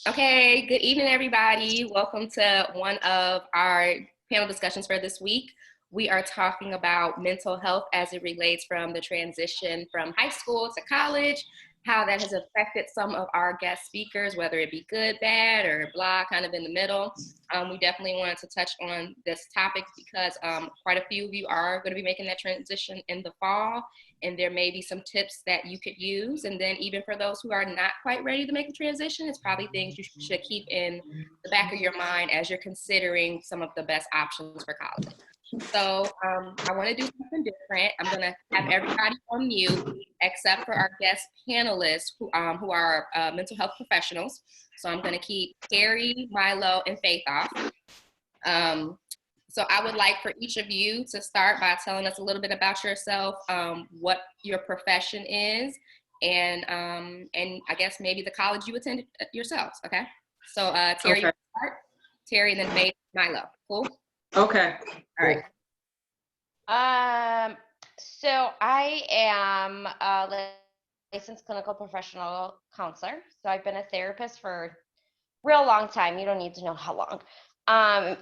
Okay, good evening, everybody. Welcome to one of our panel discussions for this week. We are talking about mental health as it relates from the transition from high school to college, how that has affected some of our guest speakers, whether it be good, bad, or blah, kind of in the middle. We definitely wanted to touch on this topic because quite a few of you are going to be making that transition in the fall, and there may be some tips that you could use. And then even for those who are not quite ready to make the transition, it's probably things you should keep in the back of your mind as you're considering some of the best options for college. So I want to do something different. I'm going to have everybody on mute except for our guest panelists who are mental health professionals. So I'm going to keep Terry, Milo, and Faith off. So I would like for each of you to start by telling us a little bit about yourself, what your profession is, and I guess maybe the college you attended yourselves. Okay. So Terry, okay. Start. Terry, and then Faith, Milo. Cool. Okay. All right. So I am a licensed clinical professional counselor. So I've been a therapist for a real long time. You don't need to know how long.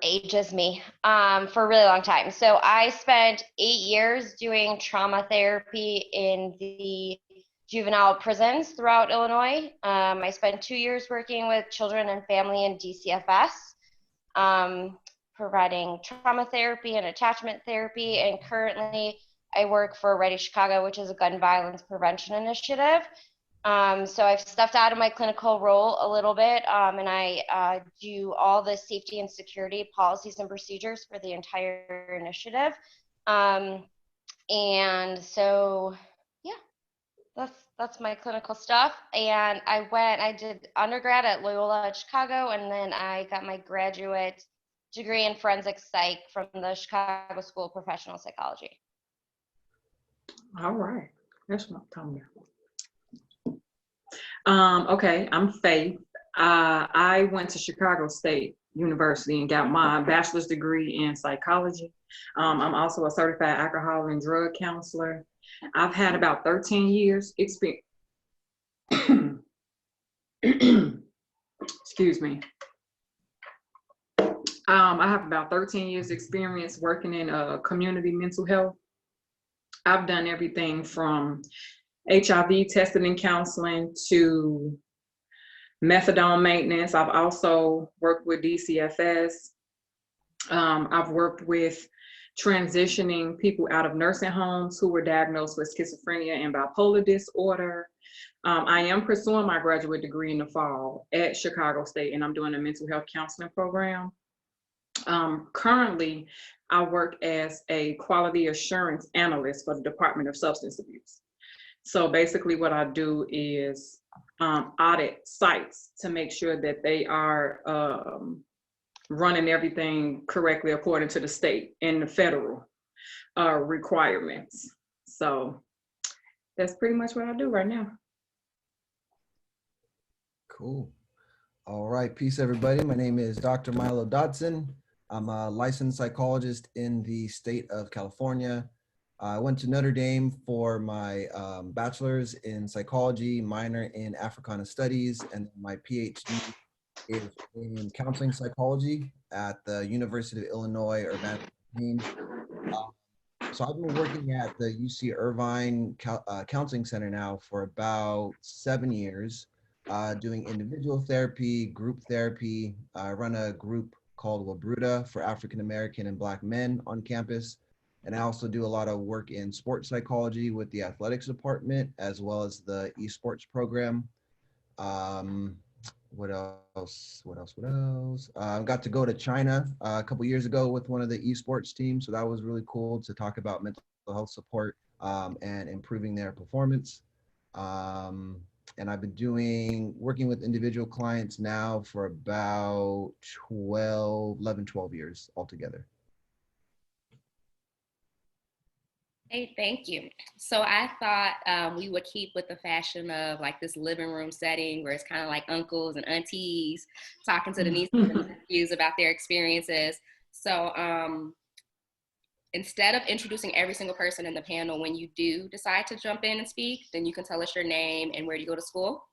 Ages me for a really long time. So I spent 8 years doing trauma therapy in the juvenile prisons throughout Illinois. I spent 2 years working with children and family in DCFS. Providing trauma therapy and attachment therapy, and currently I work for Ready Chicago, which is a gun violence prevention initiative. So I've stepped out of my clinical role a little bit, and I do all the safety and security policies and procedures for the entire initiative. And so, yeah, that's my clinical stuff. And I did undergrad at Loyola Chicago, and then I got my graduate degree in forensic psych from the Chicago School of Professional Psychology. All right. That's what I'm talking about. Okay, I'm Faith. I went to Chicago State University and got my bachelor's degree in psychology. I'm also a certified alcohol and drug counselor. I've had about 13 years experience. Excuse me. I have about 13 years experience working in community mental health. I've done everything from HIV testing and counseling to methadone maintenance. I've also worked with DCFS. I've worked with transitioning people out of nursing homes who were diagnosed with schizophrenia and bipolar disorder. I am pursuing my graduate degree in the fall at Chicago State, and I'm doing a mental health counseling program. Currently, I work as a quality assurance analyst for the Department of Substance Abuse. So basically what I do is audit sites to make sure that they are running everything correctly according to the state and the federal requirements. So that's pretty much what I do right now. Cool. All right, peace everybody. My name is Dr. Milo Dodson. I'm a licensed psychologist in the state of California. I went to Notre Dame for my bachelor's in psychology, minor in Africana studies, and my PhD is in counseling psychology at the University of Illinois Urbana-Champaign. So I've been working at the UC Irvine Counseling Center now for about 7 years, doing individual therapy, group therapy. I run a group called Wabruta for African American and Black men on campus. And I also do a lot of work in sports psychology with the athletics department, as well as the esports program. What else? I got to go to China a couple years ago with one of the esports teams. So that was really cool to talk about mental health support and improving their performance. And I've been working with individual clients now for about 12 years altogether. Hey, thank you. So I thought we would keep with the fashion of like this living room setting where it's kind of like uncles and aunties talking to the nieces and nephews about their experiences. So instead of introducing every single person in the panel, when you do decide to jump in and speak, then you can tell us your name and where you go to school.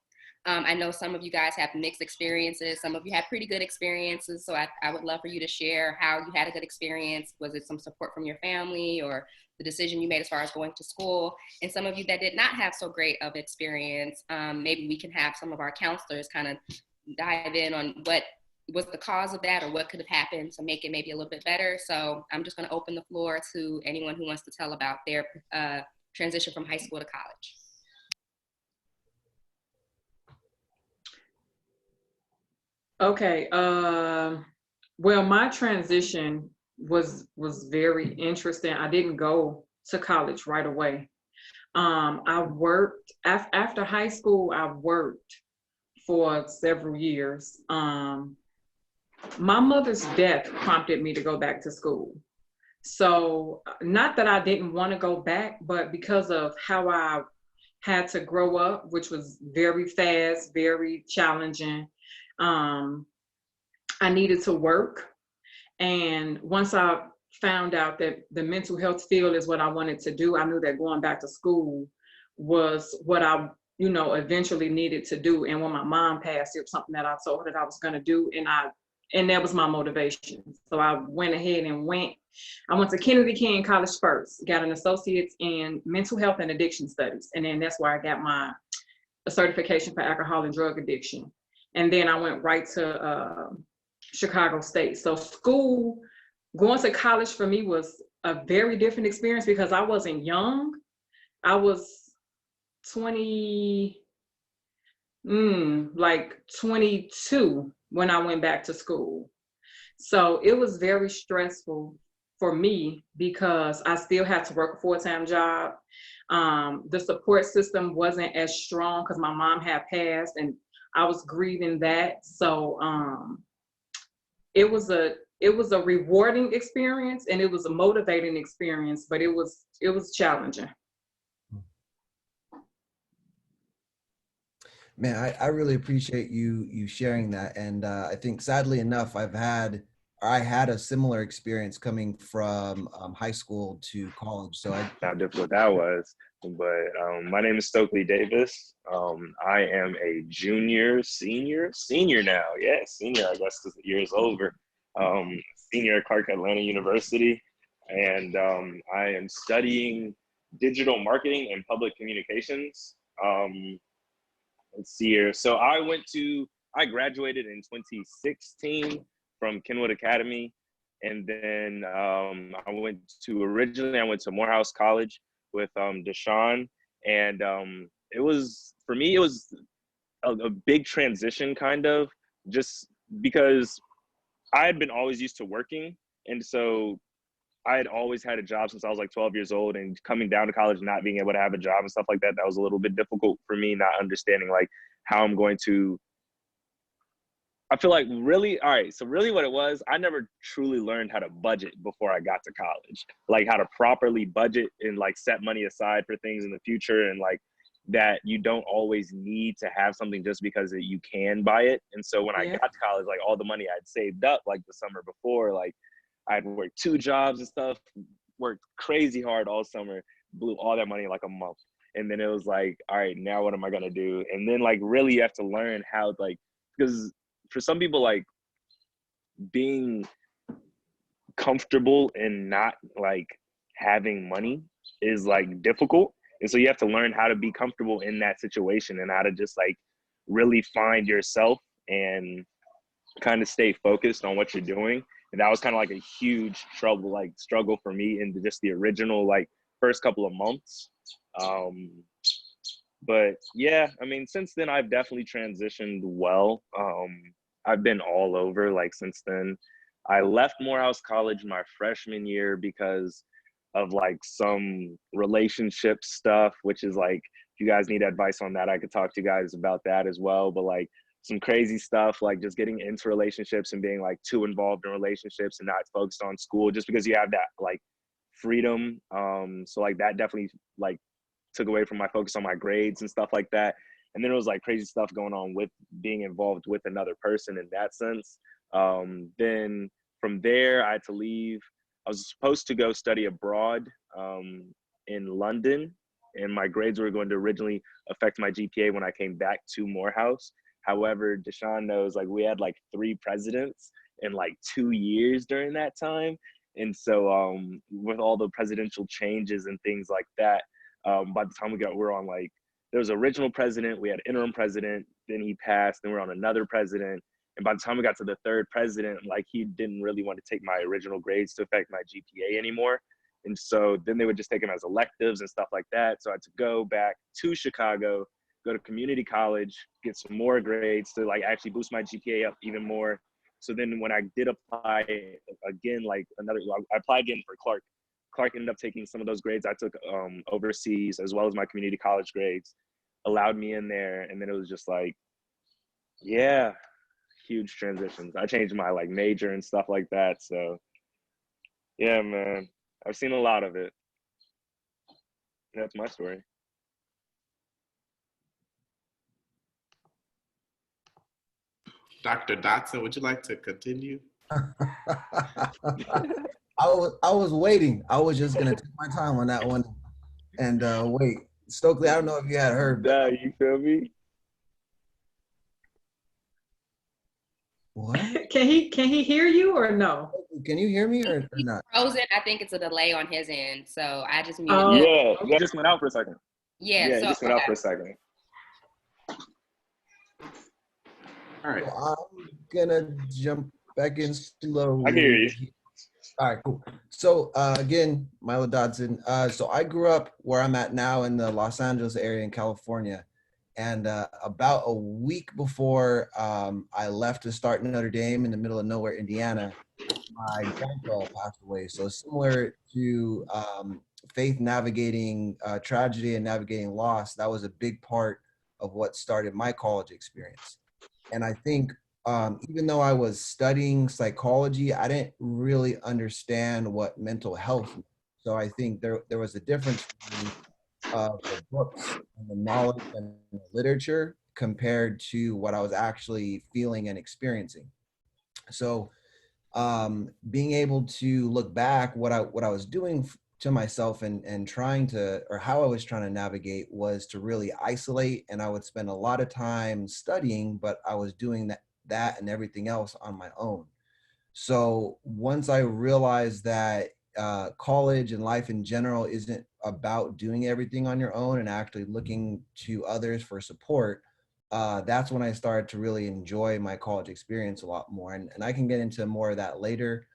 I know some of you guys have mixed experiences. Some of you have pretty good experiences. So I would love for you to share how you had a good experience. Was it some support from your family or the decision you made as far as going to school? And some of you that did not have so great of experience, maybe we can have some of our counselors kind of dive in on what was the cause of that or what could have happened to make it maybe a little bit better. So I'm just going to open the floor to anyone who wants to tell about their transition from high school to college. Okay. Well, my transition was very interesting. I didn't go to college right away. I worked after high school. I worked for several years. My mother's death prompted me to go back to school. So, not that I didn't want to go back, but because of how I had to grow up, which was very fast, very challenging. I needed to work. And once I found out that the mental health field is what I wanted to do, I knew that going back to school was what I, eventually needed to do. And when my mom passed, it was something that I told her that I was going to do. And that was my motivation. So I went ahead and I went to Kennedy King College first, got an associate's in mental health and addiction studies. And then that's where I got my certification for alcohol and drug addiction. And then I went right to Chicago State. So going to college for me was a very different experience because I wasn't young. I was 22 when I went back to school. So it was very stressful for me because I still had to work a full-time job. The support system wasn't as strong because my mom had passed and I was grieving that. So it was a rewarding experience and it was a motivating experience, but it was challenging. Man, I really appreciate you sharing that. And I think sadly enough, I had a similar experience coming from high school to college. So how difficult that was. But my name is Stokely Davis. I am a senior now. Yeah, senior, I guess, because the year is over. Senior at Clark Atlanta University. And I am studying digital marketing and public communications. Let's see here. So I graduated in 2016 from Kenwood Academy. And then originally I went to Morehouse College with Deshaun. And it was a big transition kind of, just because I had been always used to working. And so I had always had a job since I was like 12 years old, and coming down to college, not being able to have a job and stuff like that, that was a little bit difficult for me, not understanding like how I'm going to, I feel like really what it was, I never truly learned how to budget before I got to college, like how to properly budget and like set money aside for things in the future, and like that you don't always need to have something just because you can buy it. And so when I got to college, like all the money I'd saved up like the summer before, like I'd worked 2 jobs and stuff, worked crazy hard all summer, blew all that money in like a month. And then it was like, all right, now what am I going to do? And then like really you have to learn how, like, because for some people, like being comfortable and not like having money is like difficult. And so you have to learn how to be comfortable in that situation and how to just like really find yourself and kind of stay focused on what you're doing. And that was kind of like a huge struggle for me in just the original like first couple of months. But yeah, I mean, since then I've definitely transitioned well. I've been all over like since then. I left Morehouse College my freshman year because of like some relationship stuff, which is like, if you guys need advice on that, I could talk to you guys about that as well. But like some crazy stuff, like just getting into relationships and being like too involved in relationships and not focused on school just because you have that like freedom. So like that definitely like took away from my focus on my grades and stuff like that. And then it was like crazy stuff going on with being involved with another person in that sense. Then from there, I had to leave. I was supposed to go study abroad in London, and my grades were going to originally affect my GPA when I came back to Morehouse. However, Deshaun knows, like, we had like 3 presidents in like 2 years during that time. And so with all the presidential changes and things like that, by the time we're on, like, there was original president, we had interim president, then he passed, then we're on another president. And by the time we got to the 3rd president, like, he didn't really want to take my original grades to affect my GPA anymore. And so then they would just take them as electives and stuff like that. So I had to go back to Chicago, go to community college, get some more grades to like actually boost my GPA up even more. So then when I did apply again, I applied again for Clark. Clark ended up taking some of those grades I took overseas, as well as my community college grades, allowed me in there. And then it was just like, yeah, huge transitions. I changed my like major and stuff like that. So yeah, man, I've seen a lot of it. That's my story. Dr. Dotson, would you like to continue? I was waiting. I was just gonna take my time on that one and wait. Stokely, I don't know if you had heard. Yeah, you feel me? What? Can he hear you or no? Can you hear me or not? Frozen. I think it's a delay on his end, so I just muted Oh. him. Yeah, it just went out for a second. Yeah, Yeah, so it just went out for a second. All right. So I'm gonna jump back in slowly. I can hear you. All right, cool. So again, Milo Dodson. So I grew up where I'm at now in the Los Angeles area in California. And about a week before I left to start Notre Dame in the middle of nowhere, Indiana, my grandpa passed away. So similar to Faith navigating tragedy and navigating loss, that was a big part of what started my college experience. And I think even though I was studying psychology, I didn't really understand what mental health was. So I think there was a difference between the books and the knowledge and the literature compared to what I was actually feeling and experiencing. So being able to look back, what I was doing to myself and trying to, or how I was trying to navigate, was to really isolate. And I would spend a lot of time studying, but I was doing that and everything else on my own. So once I realized that college and life in general isn't about doing everything on your own and actually looking to others for support, that's when I started to really enjoy my college experience a lot more. And I can get into more of that later.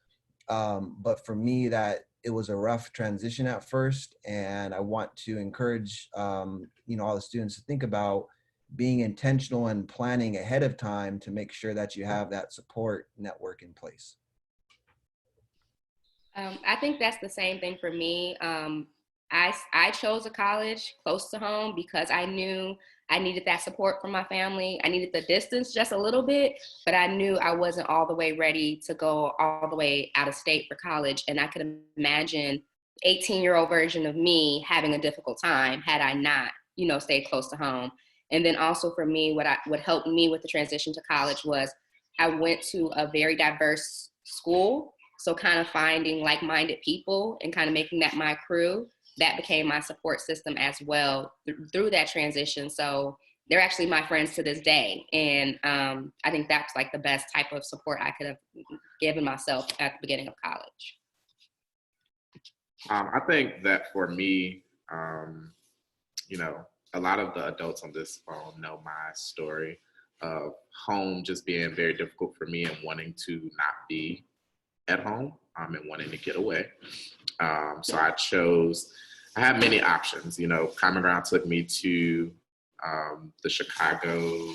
But for me, that it was a rough transition at first. And I want to encourage, all the students to think about being intentional and planning ahead of time to make sure that you have that support network in place. I think that's the same thing for me. I chose a college close to home because I knew I needed that support from my family. I needed the distance just a little bit, but I knew I wasn't all the way ready to go all the way out of state for college. And I could imagine 18-year-old version of me having a difficult time had I not, stayed close to home. And then also for me, what helped me with the transition to college was I went to a very diverse school. So kind of finding like-minded people and kind of making that my crew, that became my support system as well through that transition. So they're actually my friends to this day. And I think that's like the best type of support I could have given myself at the beginning of college. I think that for me, a lot of the adults on this phone know my story of home just being very difficult for me and wanting to not be at home and wanting to get away. So I had many options. Common Ground took me to the Chicago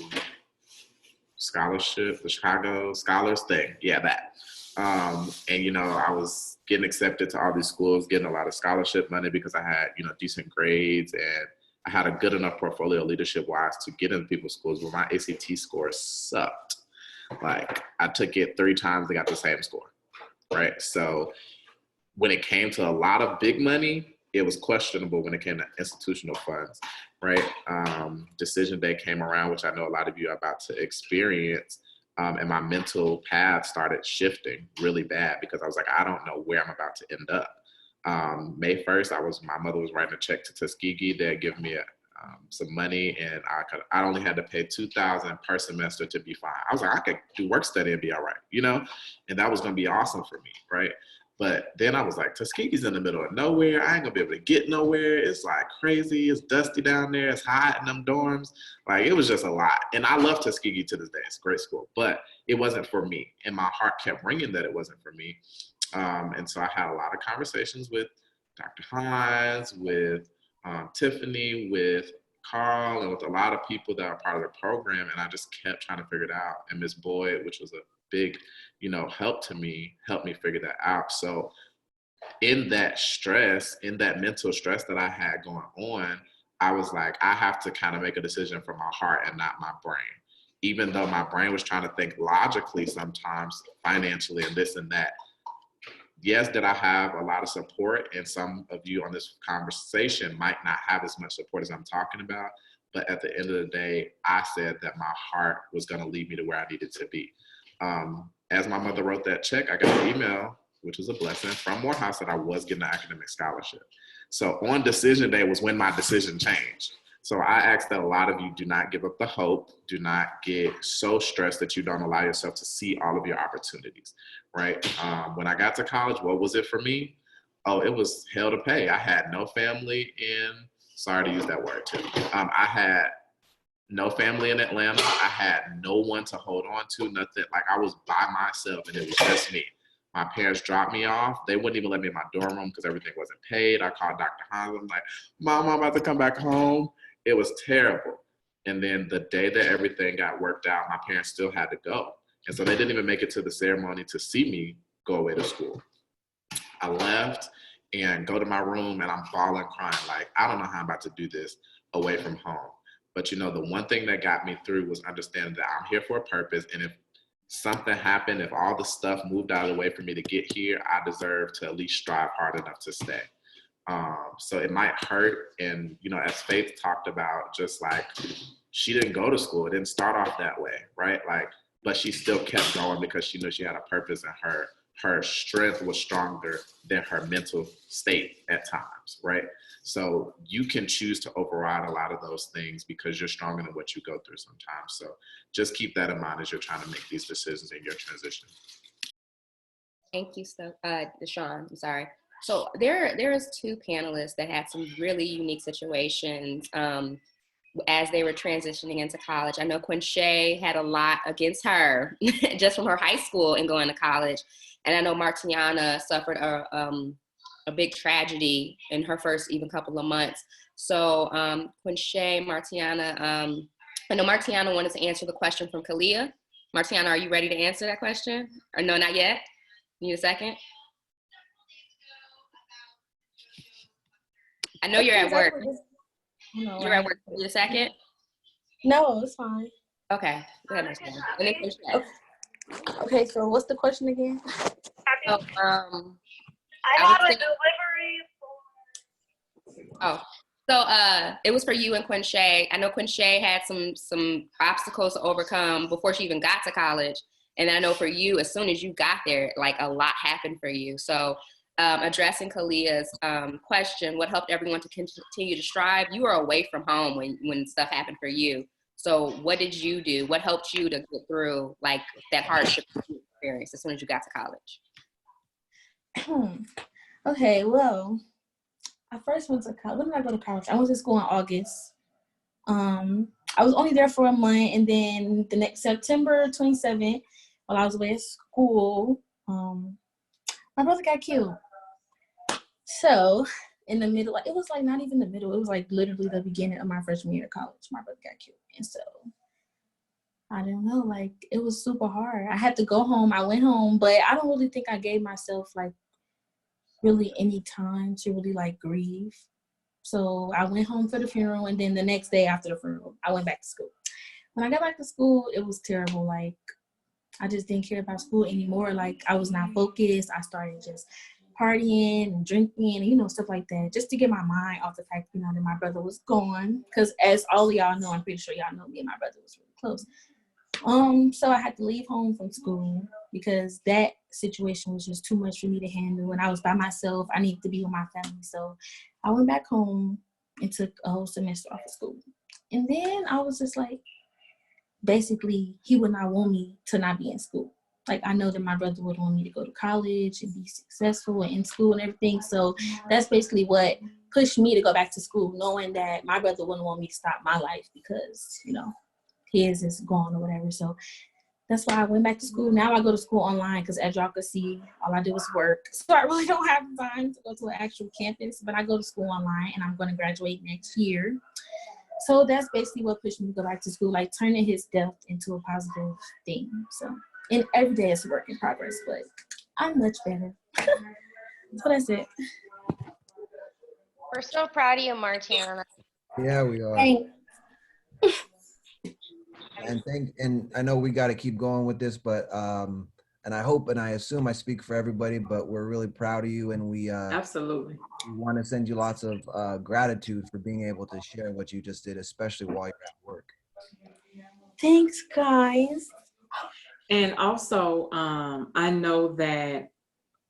scholarship, the Chicago Scholars thing. Yeah, that. And, I was getting accepted to all these schools, getting a lot of scholarship money because I had, decent grades, and I had a good enough portfolio leadership-wise to get into people's schools, but my ACT score sucked. Like, I took it 3 times, they got the same score. Right. So when it came to a lot of big money, it was questionable when it came to institutional funds. Right. Decision day came around, which I know a lot of you are about to experience. And my mental path started shifting really bad because I was like, I don't know where I'm about to end up. May 1st, my mother was writing a check to Tuskegee. They'd give me some money, and I only had to pay $2,000 per semester to be fine. I was like, I could do work study and be all right, you know, and that was going to be awesome for me, right? But then I was like, Tuskegee's in the middle of nowhere. I ain't gonna be able to get nowhere. It's like crazy. It's dusty down there. It's hot in them dorms. Like, it was just a lot. And I love Tuskegee to this day. It's a great school, but it wasn't for me. And my heart kept ringing that it wasn't for me. And so I had a lot of conversations with Dr. Hines, with Tiffany, with Carl, and with a lot of people that are part of the program. And I just kept trying to figure it out. And Ms. Boyd, which was a big, helped me figure that out. So in that stress, in that mental stress that I had going on, I was like, I have to kind of make a decision from my heart and not my brain. Even though my brain was trying to think logically sometimes, financially and this and that. Yes, did I have a lot of support, and some of you on this conversation might not have as much support as I'm talking about, but at the end of the day, I said that my heart was gonna lead me to where I needed to be. As my mother wrote that check, I got an email, which was a blessing, from Morehouse that I was getting an academic scholarship. So on decision day was when my decision changed. So I ask that a lot of you do not give up the hope, do not get so stressed that you don't allow yourself to see all of your opportunities, right? When I got to college, what was it for me? Oh, it was hell to pay. I had no family sorry to use that word too. I had no family in Atlanta. I had no one to hold on to, nothing. Like, I was by myself and it was just me. My parents dropped me off. They wouldn't even let me in my dorm room because everything wasn't paid. I called Dr. Hines. I'm like, Mom, I'm about to come back home. It was terrible. And then the day that everything got worked out, my parents still had to go. And so they didn't even make it to the ceremony to see me go away to school. I left and go to my room and I'm bawling, crying. Like, I don't know how I'm about to do this away from home. But the one thing that got me through was understanding that I'm here for a purpose. And if something happened, if all the stuff moved out of the way for me to get here, I deserve to at least strive hard enough to stay. So it might hurt. And, as Faith talked about, just like, she didn't go to school. It didn't start off that way, right? Like, but she still kept going because she knew she had a purpose, and her strength was stronger than her mental state at times, right? So you can choose to override a lot of those things because you're stronger than what you go through sometimes. So just keep that in mind as you're trying to make these decisions in your transition. Thank you, Deshaun. I'm sorry. So there's two panelists that had some really unique situations as they were transitioning into college. I know Quinche had a lot against her just from her high school and going to college. And I know Martiana suffered a big tragedy in her first even couple of months. So Quinche, Martiana, I know Martiana wanted to answer the question from Kalia. Martiana, are you ready to answer that question? Or no, not yet? Need a second? I know you're at work. You're at work. Need a second? No, it's fine. Okay. Go ahead, Martiana. Okay, so what's the question again? So, I have a delivery it was for you and Quinche. I know Quinche had some obstacles to overcome before she even got to college. And I know for you, as soon as you got there, like, a lot happened for you. So addressing Kalia's question, what helped everyone to continue to strive? You were away from home when stuff happened for you. So what did you do? What helped you to get through, like, that hardship experience as soon as you got to college? Okay, well, I first went to college. When did I go to college? I went to school in August. I was only there for a month, and then the next September 27th, while I was away at school, my brother got killed. So in the middle, it was like not even the middle, it was like literally the beginning of my freshman year of college, my brother got killed. And so I don't know, like, it was super hard. I had to go home. I went home, but I don't really think I gave myself like really any time to really like grieve. So I went home for the funeral, and then the next day after the funeral, I went back to school. When I got back to school, it was terrible. Like, I just didn't care about school anymore. Like, I was not focused. I started just partying and drinking and, stuff like that, just to get my mind off the fact, that my brother was gone. Because as all of y'all know, I'm pretty sure y'all know, me and my brother was really close. So I had to leave home from school. because that situation was just too much for me to handle. When I was by myself, I needed to be with my family. So I went back home and took a whole semester off of school. And then I was just like, basically, he would not want me to not be in school. Like, I know that my brother would want me to go to college and be successful and in school and everything. So that's basically what pushed me to go back to school, knowing that my brother wouldn't want me to stop my life because, you know, his is gone or whatever. So that's why I went back to school. Now I go to school online because, as y'all can see, all I do is work. So I really don't have time to go to an actual campus, but I go to school online and I'm going to graduate next year. So that's basically what pushed me to go back to school, like turning his death into a positive thing. So, and every day is a work in progress, but I'm much better. So that's it. We're so proud of you, Martiana. Yeah, we are. Thanks. And I know we got to keep going with this, but and I hope and I assume I speak for everybody, but we're really proud of you, and we Absolutely. want to send you lots of gratitude for being able to share what you just did, especially while you're at work. Thanks, guys. And also, I know that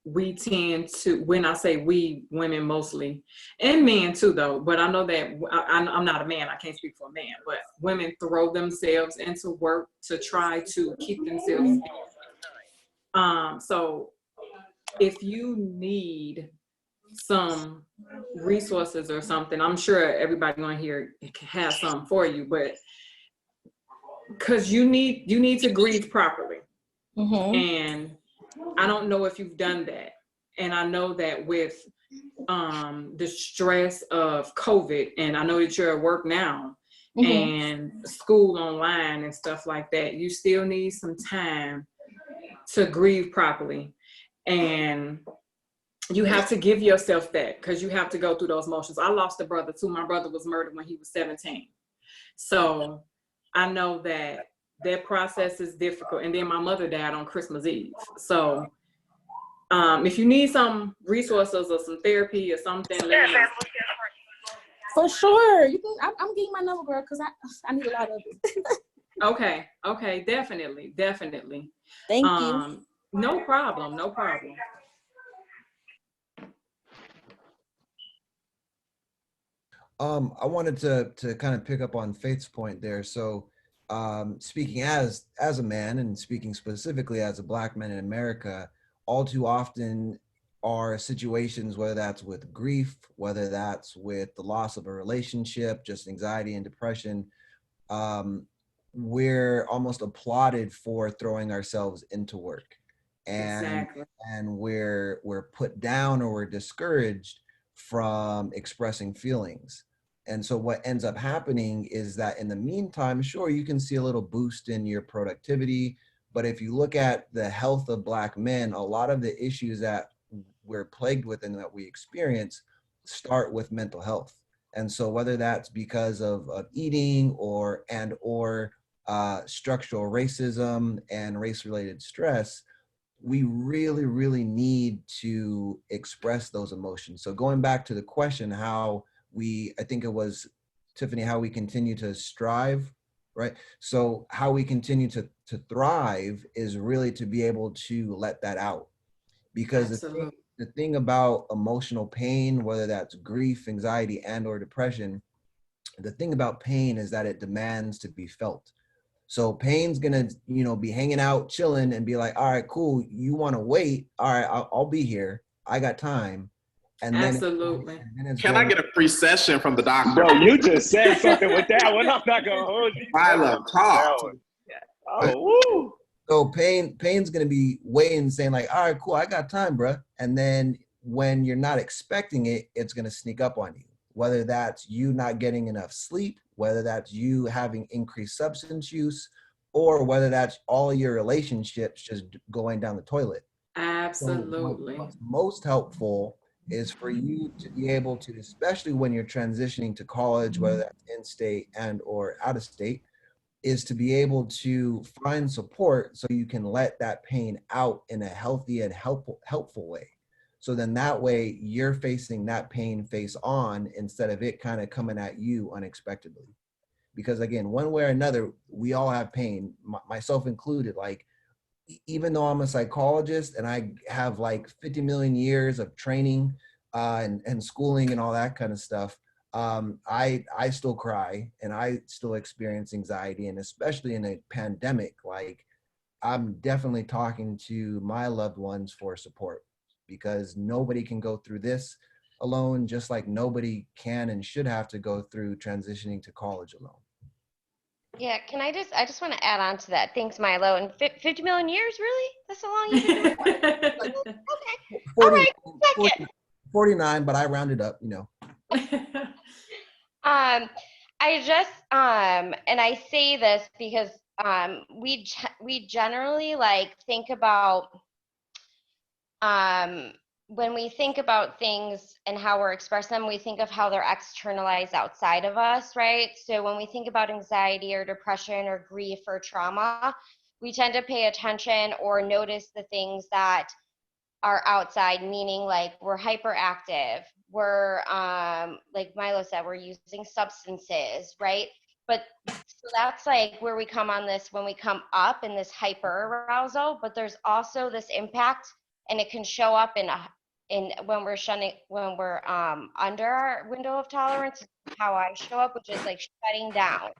we tend to, when I say we, women mostly, and men too though, but I know that I'm not a man, I can't speak for a man, but women throw themselves into work to try to keep themselves. So if you need some resources or something, I'm sure everybody on here has some for you, but because you need to grieve properly. Mm-hmm. And I don't know if you've done that. And I know that with the stress of COVID, and I know that you're at work now, Mm-hmm. and school online and stuff like that, you still need some time to grieve properly. And you have to give yourself that, because you have to go through those motions. I lost a brother too. My brother was murdered when he was 17. So I know that that process is difficult. And then my mother died on Christmas Eve. So if you need some resources or some therapy or something, let me know. For sure. You can. I'm getting my number, girl, because I need a lot of it. Okay, definitely. Thank you. No problem. I wanted to kind of pick up on Faith's point there. So speaking as a man and speaking specifically as a Black man in America, all too often are situations, whether that's with grief, whether that's with the loss of a relationship, just anxiety and depression, we're almost applauded for throwing ourselves into work. Exactly. And we're put down or we're discouraged from expressing feelings. And so what ends up happening is that in the meantime, sure, you can see a little boost in your productivity, but if you look at the health of Black men, a lot of the issues that we're plagued with and that we experience start with mental health. And so whether that's because of eating or structural racism and race-related stress, we really, really need to express those emotions. So going back to the question, I think it was Tiffany, how we continue to strive, right? So how we continue to thrive is really to be able to let that out. Because the thing about emotional pain, whether that's grief, anxiety, and or depression, the thing about pain is that it demands to be felt. So pain's gonna, be hanging out, chilling, and be like, all right, cool. You want to wait? All right, I'll be here. I got time. And Absolutely. Can I get a free session from the doctor? Bro, you just said something with that one. I'm not gonna hold you. Milo, talk. Oh, woo. So pain's gonna be waiting, saying like, all right, cool, I got time, bruh. And then when you're not expecting it, it's gonna sneak up on you. Whether that's you not getting enough sleep, whether that's you having increased substance use, or whether that's all your relationships just going down the toilet. Absolutely. So what's most helpful is for you to be able to, especially when you're transitioning to college, whether that's in-state and or out of state, is to be able to find support so you can let that pain out in a healthy and helpful way. So then that way you're facing that pain face on instead of it kind of coming at you unexpectedly. Because again, one way or another, we all have pain, myself included. Like even though I'm a psychologist and I have like 50 million years of training and schooling and all that kind of stuff, I still cry and I still experience anxiety, and especially in a pandemic, like I'm definitely talking to my loved ones for support, because nobody can go through this alone, just like nobody can and should have to go through transitioning to college alone. Yeah, I just want to add on to that. Thanks, Milo. And 50 million years, really? That's how long you've been doing it? Okay. All 40, right. 40 49, but I rounded up, you know. I just and I say this because we generally like think about when we think about things and how we're expressing them, we think of how they're externalized outside of us, right? So when we think about anxiety or depression or grief or trauma, we tend to pay attention or notice the things that are outside, meaning like we're hyperactive, we're like Milo said, we're using substances, right? But so that's like where we come on this when we come up in this hyper arousal, but there's also this impact, and it can show up in when we're under our window of tolerance, how I show up, which is like shutting down,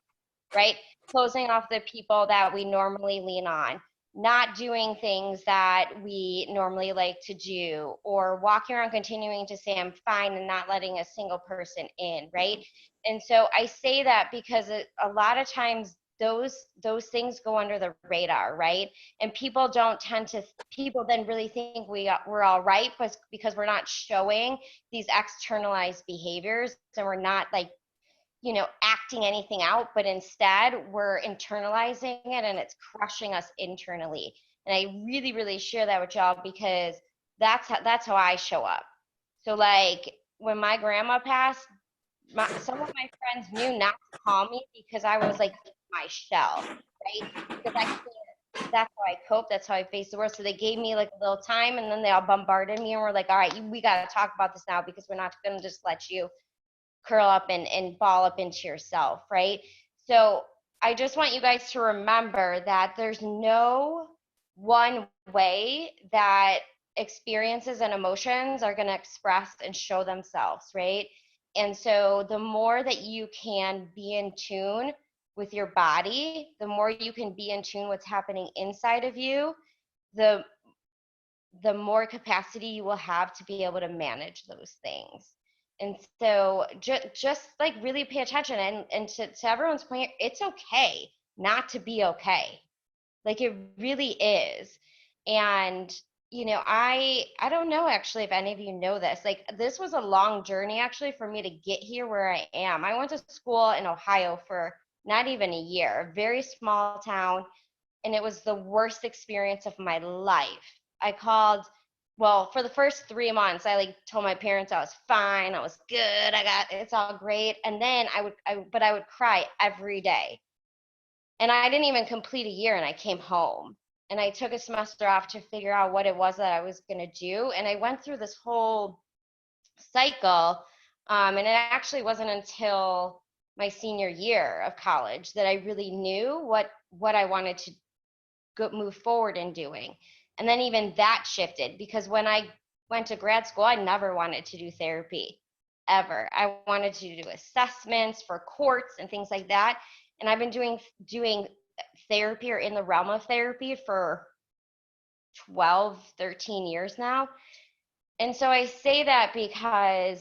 right? Closing off the people that we normally lean on, not doing things that we normally like to do, or walking around continuing to say I'm fine and not letting a single person in, right? And so I say that because a lot of times those things go under the radar, right? And people then really think we're all right, but because we're not showing these externalized behaviors, and we're not like acting anything out, but instead we're internalizing it and it's crushing us internally. And I really, really share that with y'all because that's how I show up. So like when my grandma passed, some of my friends knew not to call me because I was like my shell, right? Because that's how I cope. That's how I face the world. So they gave me like a little time, and then they all bombarded me and were like, all right, we got to talk about this now because we're not going to just let you curl up and ball up into yourself, right? So I just want you guys to remember that there's no one way that experiences and emotions are going to express and show themselves, right? And so the more that you can be in tune with your body, the more you can be in tune with what's happening inside of you, the more capacity you will have to be able to manage those things. And so just like really pay attention, and to everyone's point, it's okay not to be okay. Like it really is. And I don't know actually if any of you know this. Like this was a long journey actually for me to get here where I am. I went to school in Ohio for not even a year, a very small town, and it was the worst experience of my life. I called, well, for the first 3 months, I like told my parents I was fine, I was good, it's all great. And then I would cry every day. And I didn't even complete a year, and I came home. And I took a semester off to figure out what it was that I was going to do. And I went through this whole cycle. And it actually wasn't until my senior year of college that I really knew what I wanted to move forward in doing. And then even that shifted, because when I went to grad school, I never wanted to do therapy ever. I wanted to do assessments for courts and things like that. And I've been doing therapy or in the realm of therapy for 12, 13 years now. And so I say that because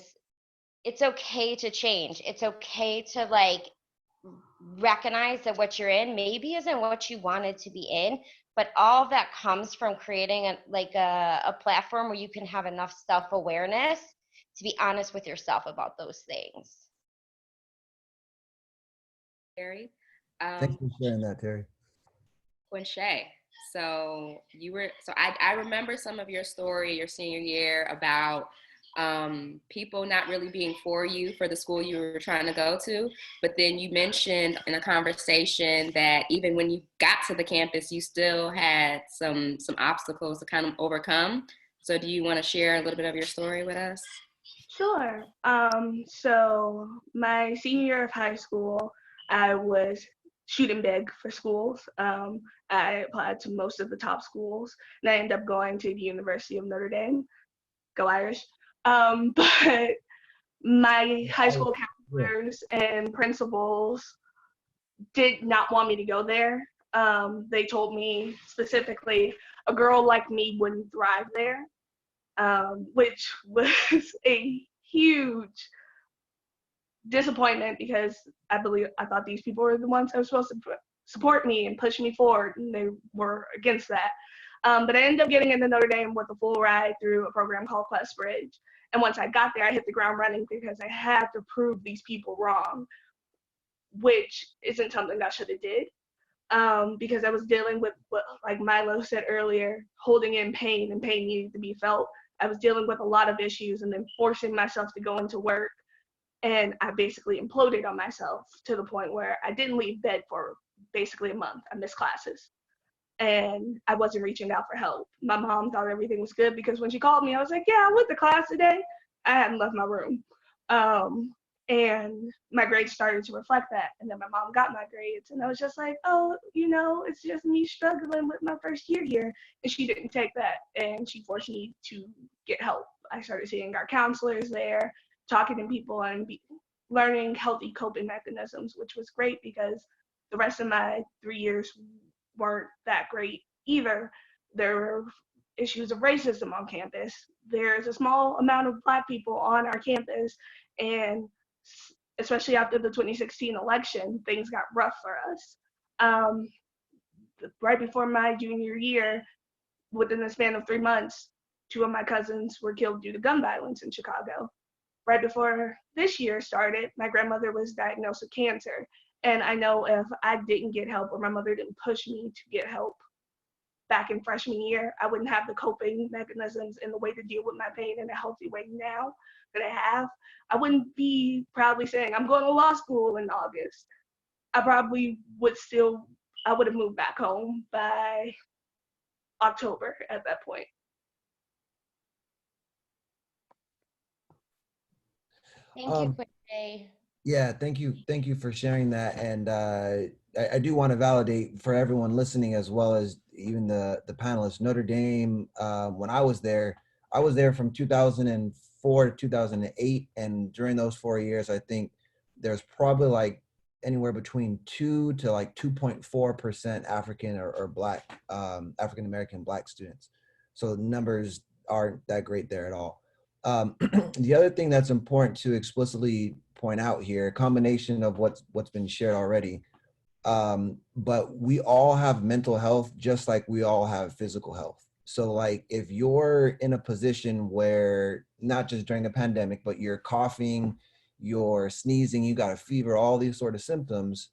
it's okay to change. It's okay to like recognize that what you're in maybe isn't what you wanted to be in, but all of that comes from creating a platform where you can have enough self-awareness to be honest with yourself about those things. Terry. Thanks for sharing that, Terry. Quinche. So I remember some of your story your senior year about people not really being for you for the school you were trying to go to, but then you mentioned in a conversation that even when you got to the campus, you still had some obstacles to kind of overcome. So do you want to share a little bit of your story with us? Sure. So my senior year of high school, I was shoot and beg for schools. I applied to most of the top schools, and I ended up going to the University of Notre Dame. Go Irish. But my high school counselors and principals did not want me to go there. They told me specifically a girl like me wouldn't thrive there, which was a huge disappointment because I thought these people were the ones that were supposed to support me and push me forward, and they were against that. But I ended up getting into Notre Dame with a full ride through a program called Quest Bridge. And once I got there, I hit the ground running because I had to prove these people wrong, which isn't something I should have did. Because I was dealing with what, like Milo said earlier, holding in pain, and pain needed to be felt. I was dealing with a lot of issues and then forcing myself to go into work. And I basically imploded on myself to the point where I didn't leave bed for basically a month. I missed classes. And I wasn't reaching out for help. My mom thought everything was good because when she called me, I was like, yeah, I went to class today. I hadn't left my room. And my grades started to reflect that. And then my mom got my grades. And I was just like, oh, it's just me struggling with my first year here. And she didn't take that. And she forced me to get help. I started seeing our counselors there, talking to people and learning healthy coping mechanisms, which was great because the rest of my 3 years weren't that great either. There were issues of racism on campus. There's a small amount of Black people on our campus, and especially after the 2016 election, things got rough for us. Right before my junior year, within the span of 3 months, 2 of my cousins were killed due to gun violence in Chicago. Right before this year started, my grandmother was diagnosed with cancer. And I know if I didn't get help or my mother didn't push me to get help back in freshman year, I wouldn't have the coping mechanisms and the way to deal with my pain in a healthy way now that I have. I wouldn't be proudly saying I'm going to law school in August. I probably would have moved back home by October at that point. Thank you, Quincy. Yeah, thank you for sharing that. And I do want to validate for everyone listening, as well as even the panelists, Notre Dame, when I was there from 2004 to 2008. And during those 4 years, I think there's probably like anywhere between 2 to like 2.4% African or Black, African-American Black students. So the numbers aren't that great there at all. The other thing that's important to explicitly point out here, a combination of what's been shared already, but we all have mental health just like we all have physical health. So like if you're in a position where, not just during a pandemic, but you're coughing, you're sneezing, you got a fever, all these sort of symptoms,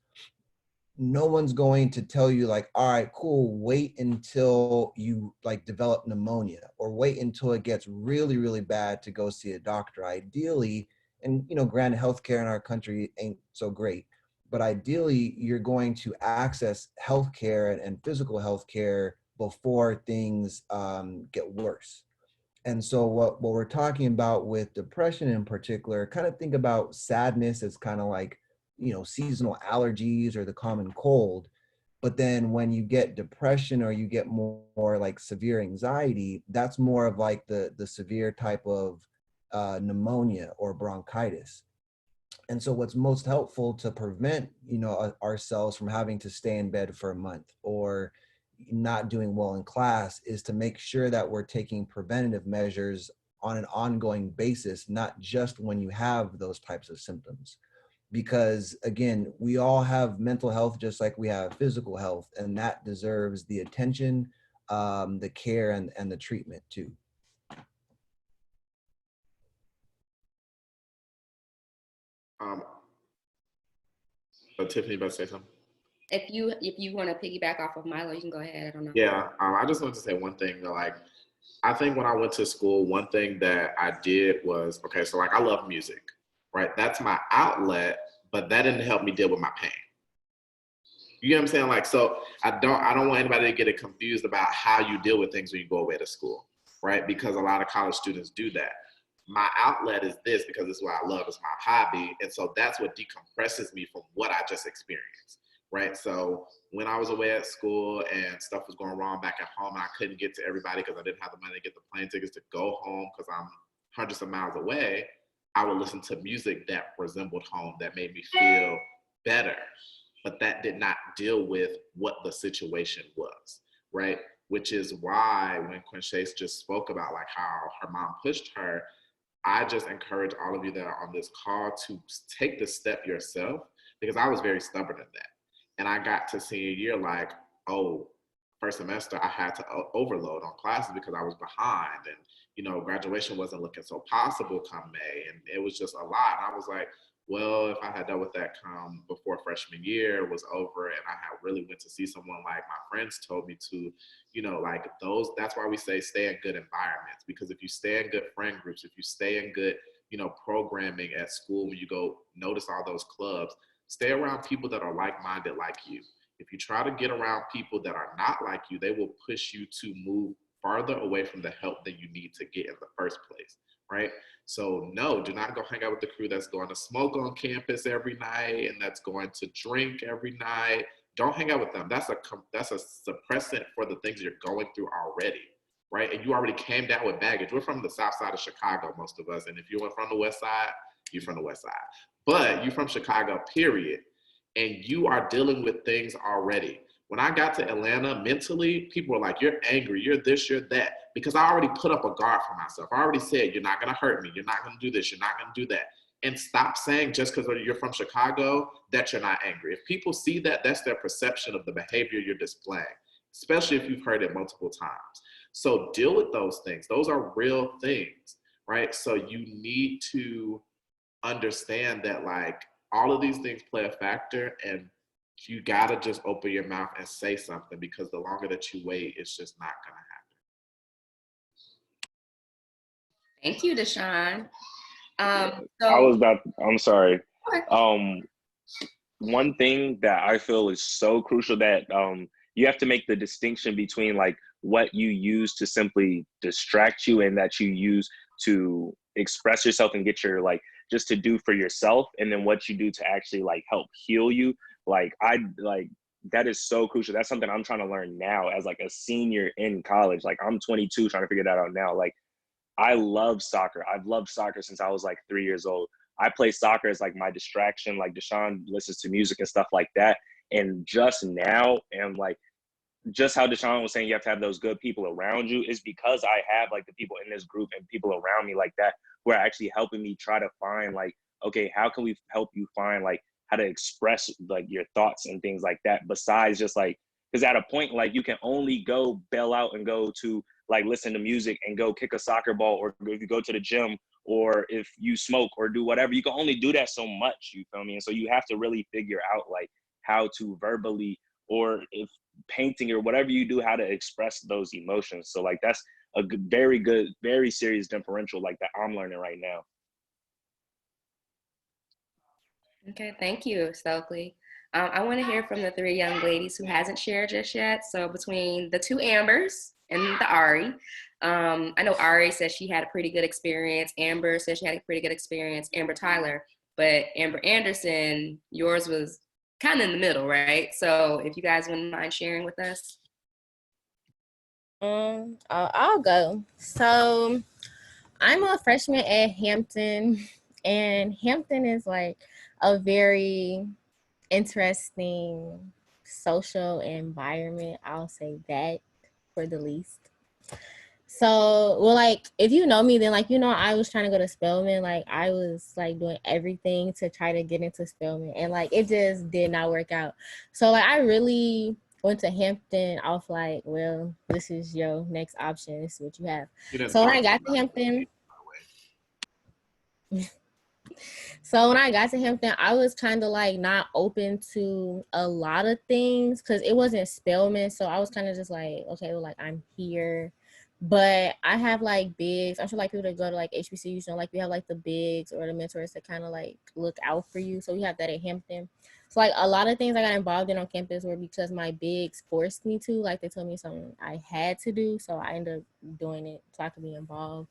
no one's going to tell you like, all right, cool, wait until you like develop pneumonia, or wait until it gets really, really bad to go see a doctor. Ideally, and granted, healthcare in our country ain't so great, but ideally you're going to access healthcare and physical healthcare before things get worse. And so what we're talking about with depression in particular, kind of think about sadness as kind of like, seasonal allergies or the common cold. But then when you get depression or you get more like severe anxiety, that's more of like the severe type of pneumonia or bronchitis. And so what's most helpful to prevent, ourselves from having to stay in bed for a month or not doing well in class is to make sure that we're taking preventative measures on an ongoing basis, not just when you have those types of symptoms. Because again, we all have mental health just like we have physical health, and that deserves the attention, the care, and the treatment too. Tiffany, about to say something? If you want to piggyback off of Milo, you can go ahead. I don't know. Yeah, I just wanted to say one thing. Like, I think when I went to school, one thing that I did was, okay, so like I love music, right? That's my outlet, but that didn't help me deal with my pain. You know what I'm saying? Like, so I don't want anybody to get it confused about how you deal with things when you go away to school, right? Because a lot of college students do that. My outlet is this because this is what I love, it's my hobby. And so that's what decompresses me from what I just experienced. right? So when I was away at school and stuff was going wrong back at home and I couldn't get to everybody because I didn't have the money to get the plane tickets to go home because I'm hundreds of miles away, I would listen to music that resembled home, that made me feel better, but that did not deal with what the situation was, right? Which is why when Quinchase just spoke about like how her mom pushed her, I just encourage all of you that are on this call to take the step yourself, because I was very stubborn in that. And I got to senior year like, oh, first semester I had to overload on classes because I was behind, and graduation wasn't looking so possible come May, and it was just a lot. I was like, well, if I had dealt with that come before freshman year was over and I had really went to see someone like my friends told me to, like those, that's why we say stay in good environments, because if you stay in good friend groups, if you stay in good, programming at school, when you go notice all those clubs, stay around people that are like-minded like you. If you try to get around people that are not like you, they will push you to move farther away from the help that you need to get in the first place, right? So no, do not go hang out with the crew that's going to smoke on campus every night and that's going to drink every night. Don't hang out with them. That's a suppressant for the things you're going through already, right? And you already came down with baggage. We're from the south side of Chicago, most of us. And if you were from the west side, you're from the west side. But you're from Chicago, period. And you are dealing with things already. When I got to Atlanta, mentally, people were like, you're angry, you're this, you're that, because I already put up a guard for myself. I already said, you're not going to hurt me. You're not going to do this. You're not going to do that. And stop saying just because you're from Chicago that you're not angry. If people see that, that's their perception of the behavior you're displaying, especially if you've heard it multiple times. So deal with those things. Those are real things, right? So you need to understand that like all of these things play a factor, and you gotta just open your mouth and say something, because the longer that you wait, it's just not gonna happen. Thank you, Deshaun. I'm sorry. Okay. One thing that I feel is so crucial that you have to make the distinction between like what you use to simply distract you and that you use to express yourself and get your like just to do for yourself, and then what you do to actually like help heal you. Like that is so crucial. That's something I'm trying to learn now as like a senior in college. Like I'm 22 trying to figure that out now. Like I love soccer. I've loved soccer since I was like 3 years old. I play soccer as like my distraction. Like Deshaun listens to music and stuff like that. And just now, and like just how Deshaun was saying, you have to have those good people around you, is because I have like the people in this group and people around me like that who are actually helping me try to find like, okay, how can we help you find like how to express like your thoughts and things like that, besides just like, because at a point like you can only go bail out and go to like listen to music and go kick a soccer ball, or if you go to the gym, or if you smoke or do whatever, you can only do that so much, you feel me? And so you have to really figure out like how to verbally, or if painting or whatever you do, how to express those emotions. So like that's a very good, very serious differential like that I'm learning right now. Okay, thank you, Stokely. I want to hear from the three young ladies who hasn't shared just yet. So between the two Ambers and the Ari, I know Ari said she had a pretty good experience. Amber said she had a pretty good experience. Amber Tyler, but Amber Anderson, yours was kind of in the middle, right? So if you guys wouldn't mind sharing with us. I'll go. So I'm a freshman at Hampton, and Hampton is like a very interesting social environment. I'll say that for the least. So, well, like, if you know me, then, like, I was trying to go to Spelman. Like, I was, like, doing everything to try to get into Spelman. And, like, it just did not work out. So, like, I really went to Hampton off, like, well, this is your next option. This is what you have. So, when I got to Hampton... So when I got to Hampton, I was kind of like not open to a lot of things because it wasn't Spelman. So I was kind of just like, okay, well, like I'm here. But I have like bigs. I'm sure like people that go to like HBCUs, like we have like the bigs or the mentors that kind of like look out for you. So we have that at Hampton. So like a lot of things I got involved in on campus were because my bigs forced me to. Like they told me something I had to do. So I ended up doing it so I could be involved.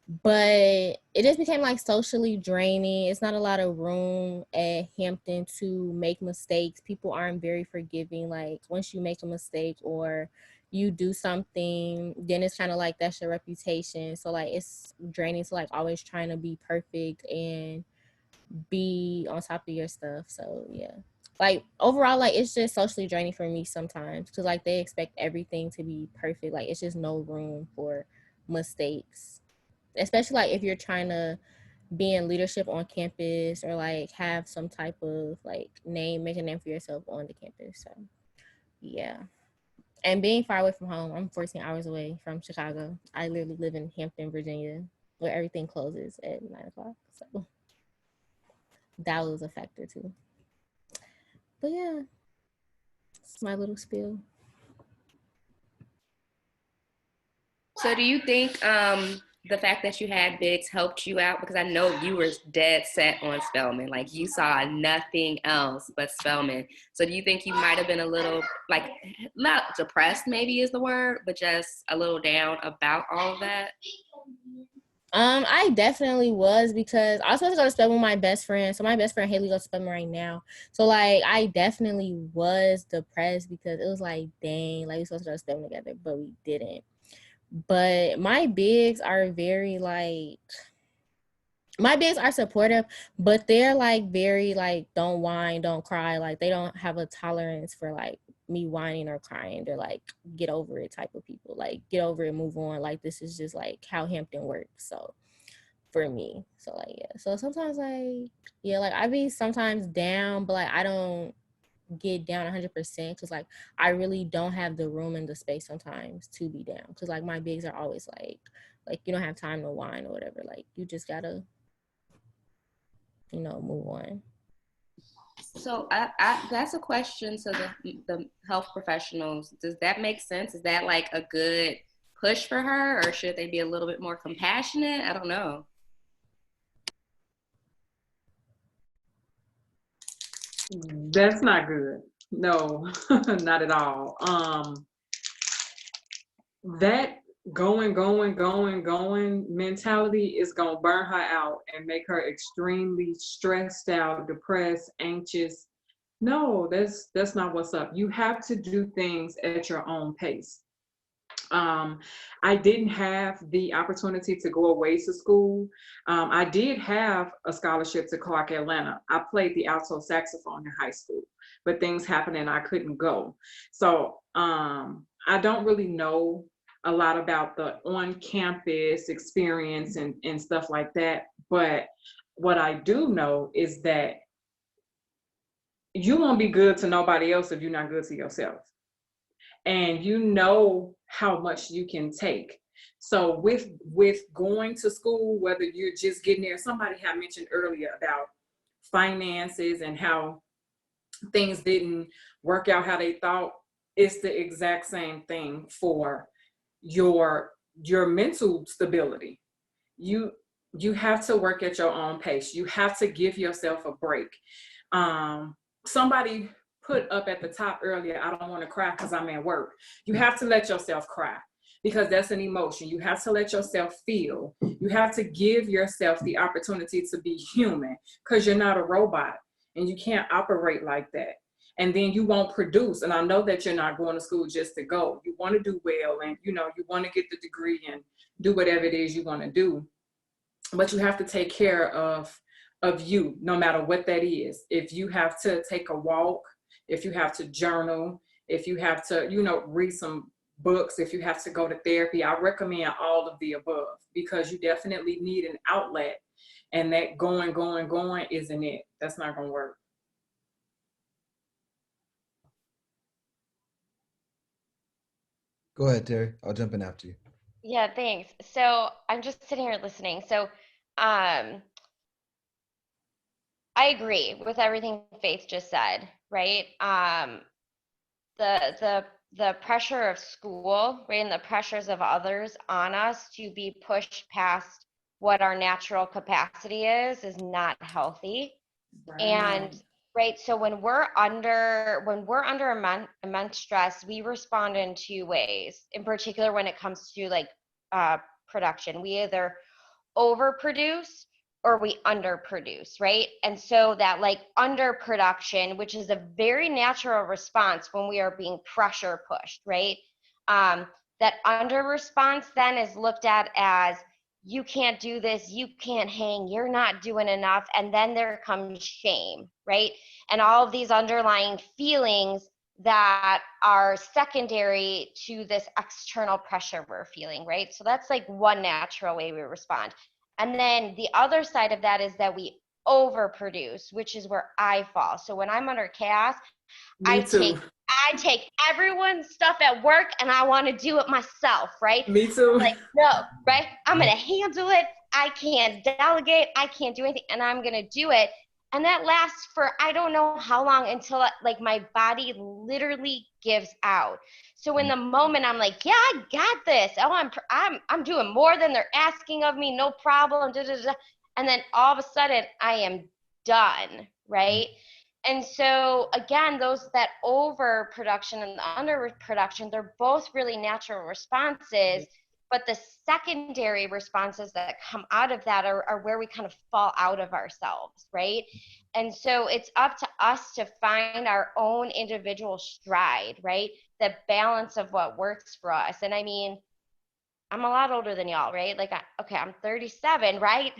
but it just became like socially draining. It's not a lot of room at Hampton to make mistakes. People aren't very forgiving. Like once you make a mistake or you do something, then it's kind of like that's your reputation. So like it's draining to like always trying to be perfect and be on top of your stuff. So yeah, like overall, like it's just socially draining for me sometimes because like they expect everything to be perfect. Like it's just no room for mistakes, especially like if you're trying to be in leadership on campus or like have some type of like make a name for yourself on the campus. So yeah. And being far away from home, I'm 14 hours away from Chicago. I literally live in Hampton, Virginia, where everything closes at 9 o'clock. So that was a factor too. But yeah, it's my little spiel. So do you think the fact that you had bigs helped you out? Because I know you were dead set on Spelman. Like you saw nothing else but Spelman. So do you think you might have been a little, like, not depressed maybe is the word, but just a little down about all of that? I definitely was because I was supposed to go to Spelman with my best friend. So my best friend Haley goes to Spelman right now. So like I definitely was depressed because it was like, dang, like we supposed to go to Spelman together, but we didn't. But my bigs are very like, my bigs are supportive, but they're like very like don't whine, don't cry. Like they don't have a tolerance for like me whining or crying. They're like get over it type of people. Like get over it, move on. Like this is just like how Hampton works. So for me, so like yeah. So sometimes like yeah, like I be sometimes down, but like I don't get down 100% because like I really don't have the room and the space sometimes to be down because like my bigs are always like you don't have time to whine or whatever. Like you just gotta move on. So that's a question to the health professionals. Does that make sense? Is that like a good push for her, or should they be a little bit more compassionate? I don't know. That's not good. No, not at all. That going mentality is gonna burn her out and make her extremely stressed out, depressed, anxious. No, that's not what's up. You have to do things at your own pace. I didn't have the opportunity to go away to school. I did have a scholarship to Clark Atlanta. I played the alto saxophone in high school, but things happened and I couldn't go. So I don't really know a lot about the on-campus experience and stuff like that. But what I do know is that you won't be good to nobody else if you're not good to yourself. And you know how much you can take. So with going to school, whether you're just getting there, somebody had mentioned earlier about finances and how things didn't work out how they thought. It's the exact same thing for your mental stability. You have to work at your own pace. You have to give yourself a break. Somebody put up at the top earlier, I don't want to cry because I'm at work. You have to let yourself cry because that's an emotion. You have to let yourself feel. You have to give yourself the opportunity to be human because you're not a robot and you can't operate like that. And then you won't produce. And I know that you're not going to school just to go. You want to do well and you want to get the degree and do whatever it is you want to do. But you have to take care of you, no matter what that is. If you have to take a walk, if you have to journal, if you have to, read some books, if you have to go to therapy, I recommend all of the above because you definitely need an outlet. And that going isn't it. That's not going to work. Go ahead, Terry. I'll jump in after you. Yeah, thanks. So I'm just sitting here listening. So I agree with everything Faith just said, right? The pressure of school, right, and the pressures of others on us to be pushed past what our natural capacity is not healthy. Right. And right, so when we're under immense stress, we respond in two ways. In particular, when it comes to like production, we either overproduce or we underproduce, right? And so that like underproduction, which is a very natural response when we are being pressure pushed, right? That under response then is looked at as you can't do this, you can't hang, you're not doing enough. And then there comes shame, right? And all of these underlying feelings that are secondary to this external pressure we're feeling, right? So that's like one natural way we respond. And then the other side of that is that we overproduce, which is where I fall. So when I'm under chaos, Me too. I take everyone's stuff at work and I want to do it myself, right? Me too. Like, no, right? I'm going to handle it. I can't delegate. I can't do anything. And I'm going to do it. And that lasts for, I don't know how long until like my body literally gives out. So in the moment I'm like, yeah, I got this. Oh, I'm doing more than they're asking of me. No problem. Da, da, da. And then all of a sudden I am done, right? And so again, that overproduction and the underproduction, they're both really natural responses, but the secondary responses that come out of that are where we kind of fall out of ourselves, right? And so it's up to us to find our own individual stride, right? The balance of what works for us. And I mean, I'm a lot older than y'all, right? Like, I'm 37, right?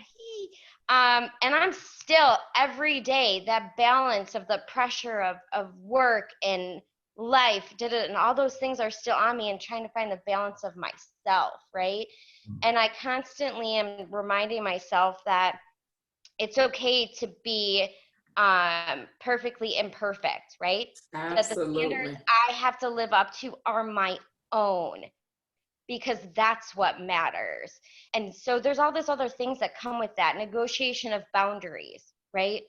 And I'm still every day, that balance of the pressure of work and life, and all those things are still on me and trying to find the balance of myself, right? And I constantly am reminding myself that it's okay to be perfectly imperfect, right? Absolutely. That the standards I have to live up to are my own, because that's what matters. And so there's all these other things that come with that negotiation of boundaries, right?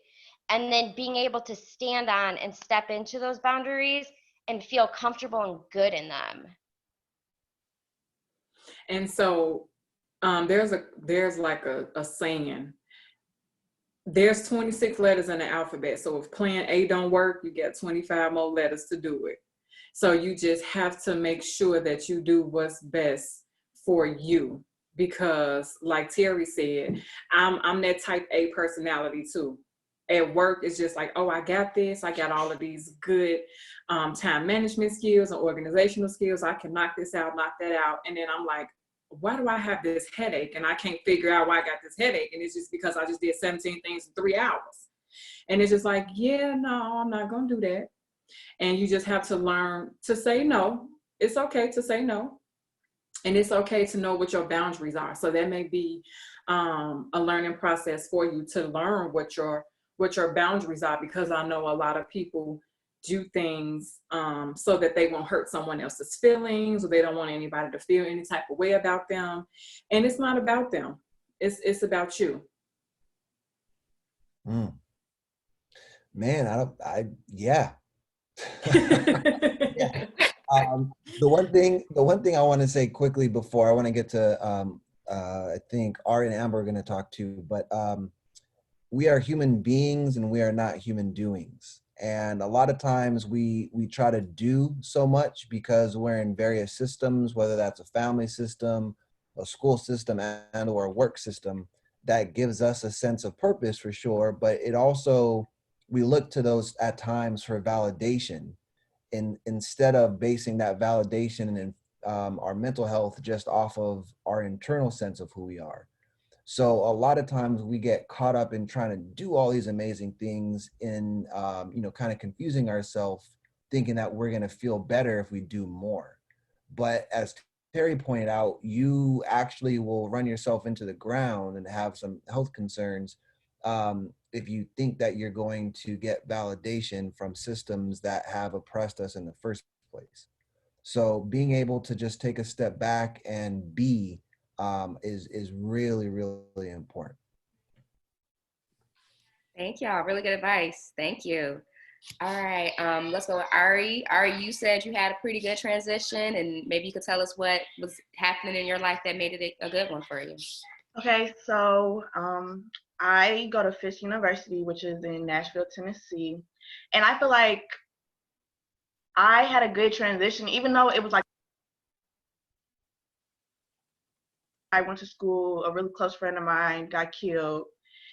And then being able to stand on and step into those boundaries and feel comfortable and good in them. And so there's like a saying, there's 26 letters in the alphabet. So if plan A don't work, you get 25 more letters to do it. So you just have to make sure that you do what's best for you, because like Terry said, I'm that type A personality too. At work, it's just like, oh, I got this. I got all of these good time management skills and organizational skills. I can knock this out, knock that out. And then I'm like, why do I have this headache? And I can't figure out why I got this headache. And it's just because I just did 17 things in 3 hours. And it's just like, yeah, no, I'm not going to do that. And you just have to learn to say no. It's okay to say no. And it's okay to know what your boundaries are. So that may be a learning process for you to learn what your boundaries are, because I know a lot of people do things so that they won't hurt someone else's feelings, or they don't want anybody to feel any type of way about them. And it's not about them. It's about you. Man, yeah. Yeah. The one thing I want to say quickly before I want to get to I think Ari and Amber are going to talk too, but we are human beings and we are not human doings. And a lot of times we try to do so much because we're in various systems, whether that's a family system, a school system, and or a work system, that gives us a sense of purpose for sure. But it also, we look to those at times for validation, instead of basing that validation and our mental health just off of our internal sense of who we are. So a lot of times we get caught up in trying to do all these amazing things in, kind of confusing ourselves, thinking that we're going to feel better if we do more. But as Terry pointed out, you actually will run yourself into the ground and have some health concerns if you think that you're going to get validation from systems that have oppressed us in the first place. So being able to just take a step back and be is really, really important. Thank y'all. Really good advice. Thank you. All right. Let's go with Ari. Ari, you said you had a pretty good transition, and maybe you could tell us what was happening in your life that made it a good one for you. Okay, so I go to Fisk University, which is in Nashville, Tennessee, and I feel like I had a good transition, even though it was like I went to school, a really close friend of mine got killed,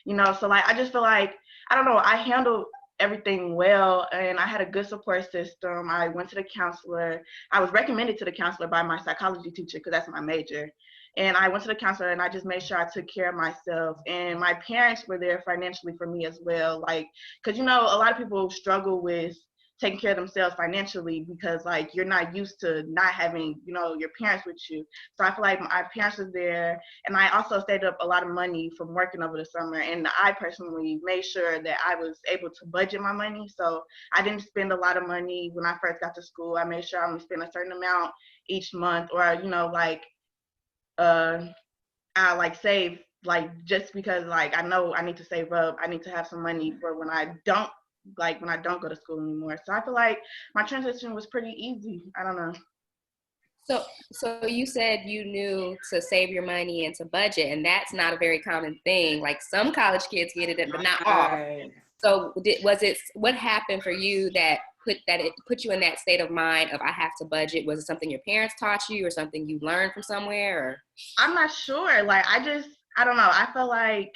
you know, so like I just feel like, I don't know, I handled everything well and I had a good support system. I went to the counselor. I was recommended to the counselor by my psychology teacher because that's my major. And I went to the counselor and I just made sure I took care of myself. And my parents were there financially for me as well. Like, because, you know, a lot of people struggle with taking care of themselves financially because, like, you're not used to not having, you know, your parents with you. So I feel like my parents were there. And I also saved up a lot of money from working over the summer. And I personally made sure that I was able to budget my money. So I didn't spend a lot of money when I first got to school. I made sure I'm going to spend a certain amount each month, or, you know, like, I like save, like, just because like I know I need to save up. I need to have some money for when I don't go to school anymore. So I feel like my transition was pretty easy. I don't know. So you said you knew to save your money and to budget, and that's not a very common thing. Like some college kids get it, but not all. Right. So what happened for you that it put you in that state of mind of I have to budget? Was it something your parents taught you or something you learned from somewhere? Or? I'm not sure. Like I don't know. I feel like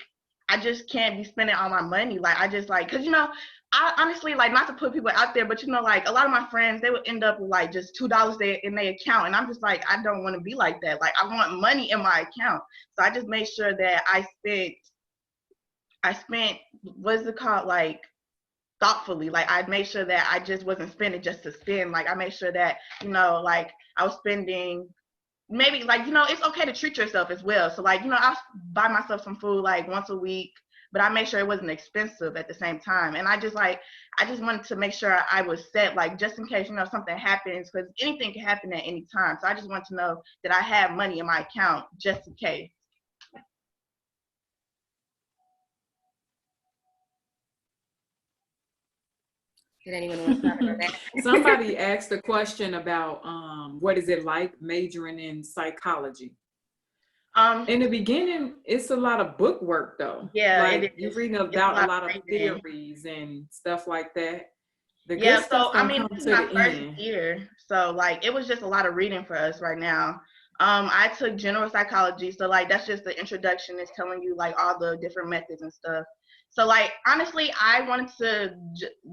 I just can't be spending all my money. Like I just like, cause you know, I honestly, like, not to put people out there, but you know, like a lot of my friends, they would end up with like just $2 in their account. And I'm just like, I don't want to be like that. Like I want money in my account. So I just made sure that I spent, what's it called? Like thoughtfully. Like I made sure that I just wasn't spending just to spend. Like I made sure that, you know, like I was spending maybe, like, you know, it's okay to treat yourself as well. So like, you know, I'll buy myself some food like once a week, but I made sure it wasn't expensive at the same time. And I just wanted to make sure I was set, like, just in case, you know, something happens, because anything can happen at any time. So I just wanted to know that I had money in my account just in case. Did anyone want to comment on that? Somebody asked a question about what is it like majoring in psychology? In the beginning, it's a lot of book work though. Yeah, like you're reading about a lot of reading. theories and stuff like that. The Yeah, good stuff so I mean, come this is to my the first end. year, so like it was just a lot of reading for us right now. I took general psychology, so like that's just the introduction. It's telling you like all the different methods and stuff. So like honestly, I wanted to.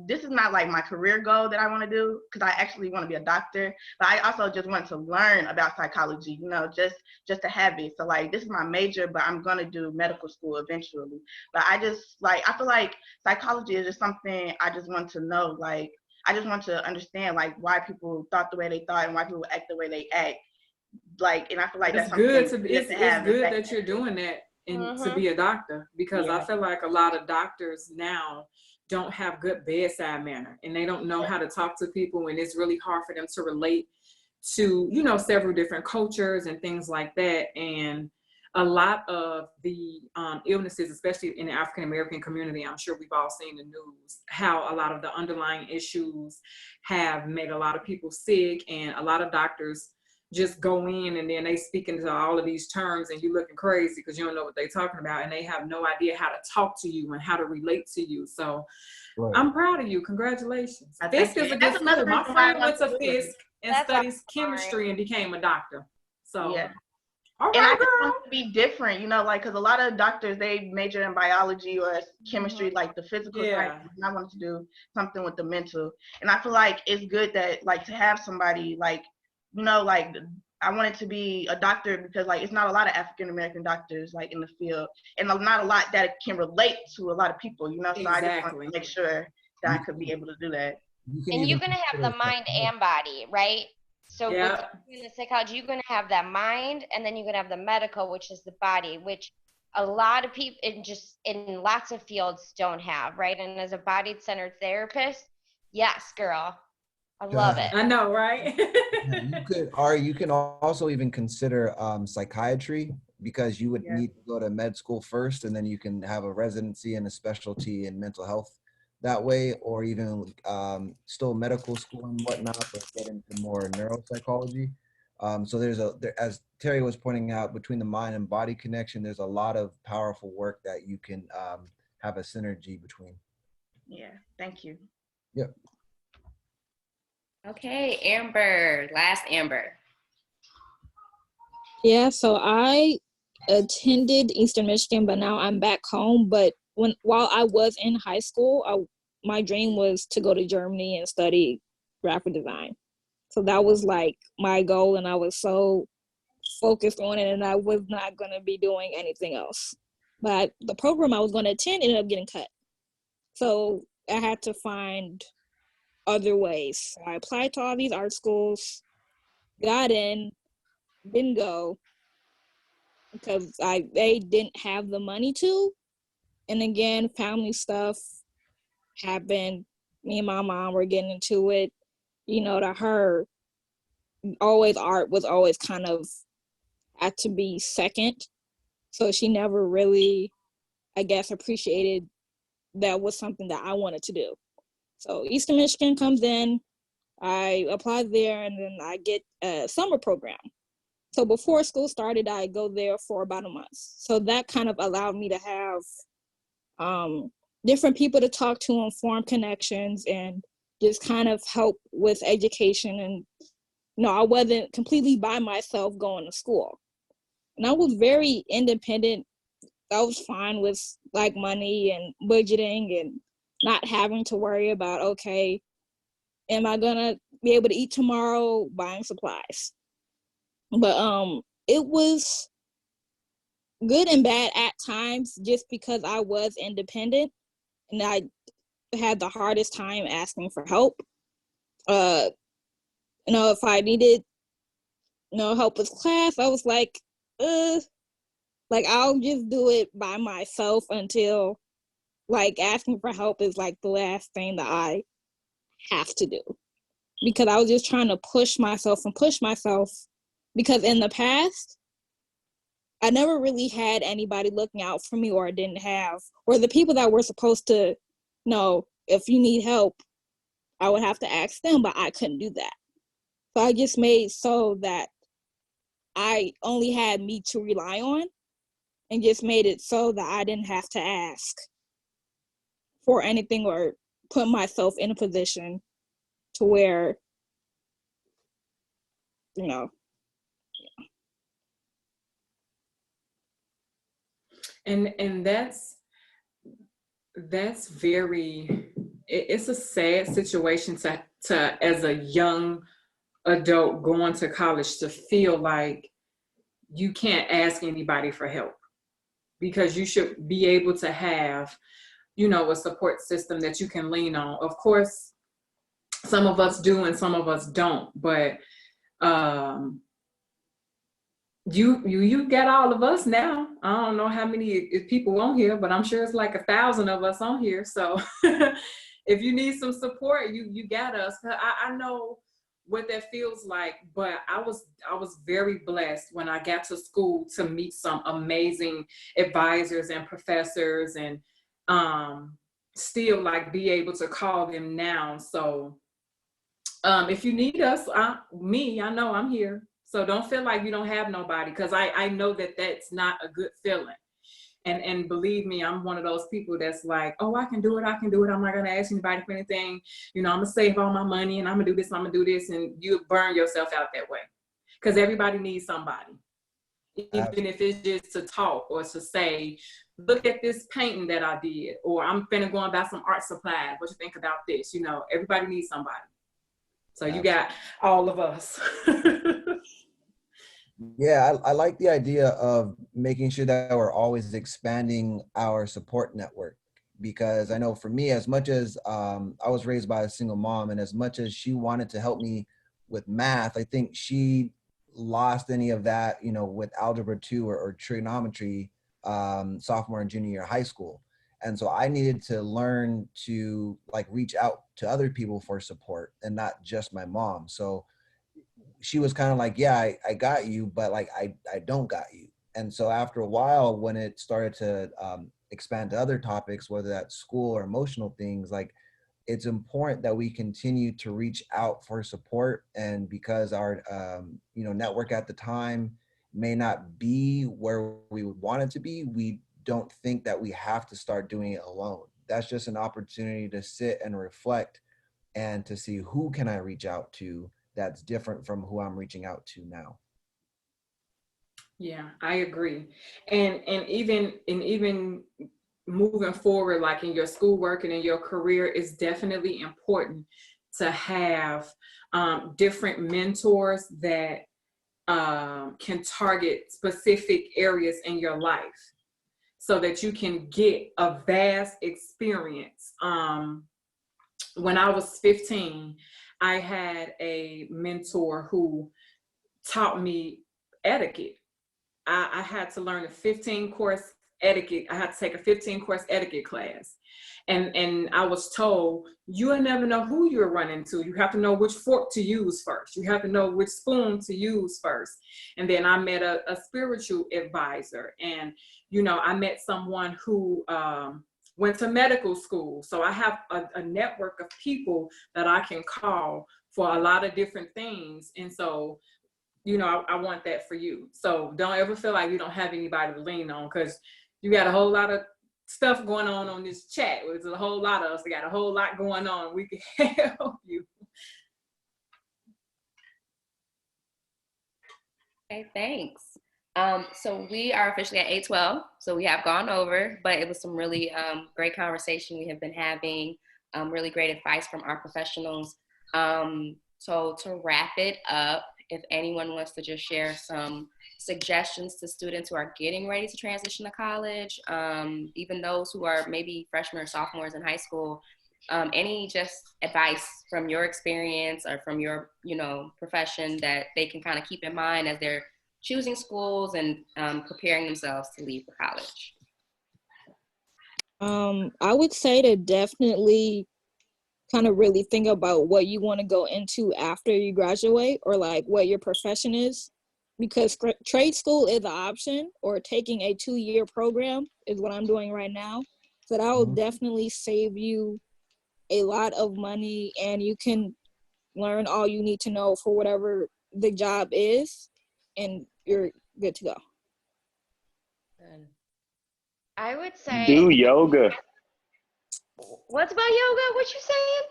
This is not like my career goal that I want to do, because I actually want to be a doctor. But I also just want to learn about psychology, you know, just to have it. So like this is my major, but I'm gonna do medical school eventually. But I feel like psychology is just something I just want to know. Like I just want to understand like why people thought the way they thought and why people act the way they act. Like, and I feel like that's good something it's have. good that you're doing that and to be a doctor, because I feel like a lot of doctors now don't have good bedside manner and they don't know how to talk to people, and it's really hard for them to relate to, you know, several different cultures and things like that. And a lot of the illnesses, especially in the African American community, I'm sure we've all seen the news, how a lot of the underlying issues have made a lot of people sick, and a lot of doctors just go in and then they speak into all of these terms and you looking crazy because you don't know what they're talking about, and they have no idea how to talk to you and how to relate to you. So right. I'm proud of you. Congratulations. Fisk is a good school. My friend went to Fisk and studies chemistry and became a doctor. So yeah. All right, and I just want to be different, you know, like, because a lot of doctors, they major in biology or chemistry, like the physical side. And I wanted to do something with the mental. And I feel like it's good that, like, to have somebody, like, you know, like, I wanted to be a doctor because, like, it's not a lot of African-American doctors, like, in the field. And not a lot that can relate to a lotot of people, you know. So I just want to make sure that I could be able to do that. And you're going to have the mind and body, right? So with the psychology, you're going to have that mind, and then you're going to have the medical, which is the body, which a lot of people in lots of fields don't have, right? And as a body-centered therapist, yes, girl, I love it. I know, right? You can also even consider psychiatry, because you would need to go to med school first, and then you can have a residency and a specialty in mental health that way, or even still medical school and whatnot, but get into more neuropsychology. So as Terry was pointing out, between the mind and body connection, there's a lot of powerful work that you can have a synergy between. Yeah, thank you. Yep. Okay, Amber, last Amber. Yeah, so I attended Eastern Michigan, but now I'm back home. But while I was in high school, my dream was to go to Germany and study graphic design. So that was like my goal, and I was so focused on it, and I was not going to be doing anything else. But the program I was going to attend ended up getting cut. So I had to find other ways. I applied to all these art schools, got in, didn't go because they didn't have the money to. And again, family stuff happened. Me and my mom were getting into it. You know, to her, always art was always kind of had to be second. So she never really, I guess, appreciated that was something that I wanted to do. So Eastern Michigan comes in, I apply there, and then I get a summer program. So before school started, I go there for about a month. So that kind of allowed me to have different people to talk to and form connections and just kind of help with education. And I wasn't completely by myself going to school. And I was very independent. I was fine with like money and budgeting and not having to worry about, okay, am I gonna be able to eat tomorrow, buying supplies. But it was good and bad at times just because I was independent and I had the hardest time asking for help. If I needed help with class, I was like I'll just do it by myself until like asking for help is like the last thing that I have to do, because I was just trying to push myself because in the past I never really had anybody looking out for me, or the people that were supposed to know if you need help, I would have to ask them, but I couldn't do that. So I just made so that I only had me to rely on, and just made it so that I didn't have to ask for anything or put myself in a position to where, And that's very, it's a sad situation to as a young adult going to college to feel like you can't ask anybody for help, because you should be able to have a support system that you can lean on. Of course, some of us do and some of us don't, but you get all of us now. I don't know how many people on here, but I'm sure it's like 1,000 of us on here. So if you need some support, you got us. I know what that feels like, but I was very blessed when I got to school to meet some amazing advisors and professors, and still like be able to call them now. So if you need us, I know I'm here. So don't feel like you don't have nobody, because I know that that's not a good feeling. And believe me, I'm one of those people that's like, oh, I can do it. I'm not going to ask anybody for anything. I'm going to save all my money and I'm going to do this. And you burn yourself out that way, because everybody needs somebody. Even if it's just to talk or to say, look at this painting that I did, or I'm finna go and buy some art supplies. What you think about this? Everybody needs somebody. So you got all of us. Yeah, I like the idea of making sure that we're always expanding our support network, because I know for me, as much as I was raised by a single mom, and as much as she wanted to help me with math, I think she lost any of that, with algebra 2 or trigonometry sophomore and junior year of high school. And so I needed to learn to like reach out to other people for support and not just my mom. So she was kind of like, yeah, I got you, but like, I don't got you. And so after a while, when it started to expand to other topics, whether that's school or emotional things, like it's important that we continue to reach out for support. And because our, network at the time may not be where we would want it to be, we don't think that we have to start doing it alone. That's just an opportunity to sit and reflect and to see who can I reach out to that's different from who I'm reaching out to now. Yeah, I agree. And even moving forward, like in your schoolwork and in your career, it's definitely important to have different mentors that can target specific areas in your life so that you can get a vast experience. When I was 15, I had a mentor who taught me etiquette. I had to learn a 15 course etiquette. I had to take a 15 course etiquette class. And I was told, you'll never know who you're running to. You have to know which fork to use first. You have to know which spoon to use first. And then I met a spiritual advisor. And, you know, I met someone who went to medical school. So I have a network of people that I can call for a lot of different things. And so, you know, I want that for you. So don't ever feel like you don't have anybody to lean on, because you got a whole lot of stuff going on this chat. There's a whole lot of us. We got a whole lot going on. We can help you. Okay, thanks. So we are officially at 8:12. So we have gone over, but it was some really great conversation we have been having, really great advice from our professionals. So to wrap it up, if anyone wants to just share some suggestions to students who are getting ready to transition to college, even those who are maybe freshmen or sophomores in high school, any just advice from your experience or from your, you know, profession that they can kind of keep in mind as they're choosing schools and preparing themselves to leave for college? I would say to definitely kind of really think about what you want to go into after you graduate, or like what your profession is, because trade school is an option, or taking a 2-year program is what I'm doing right now. So that will definitely save you a lot of money, and you can learn all you need to know for whatever the job is, and you're good to go. I would say. Do yoga. What's about yoga? What you saying?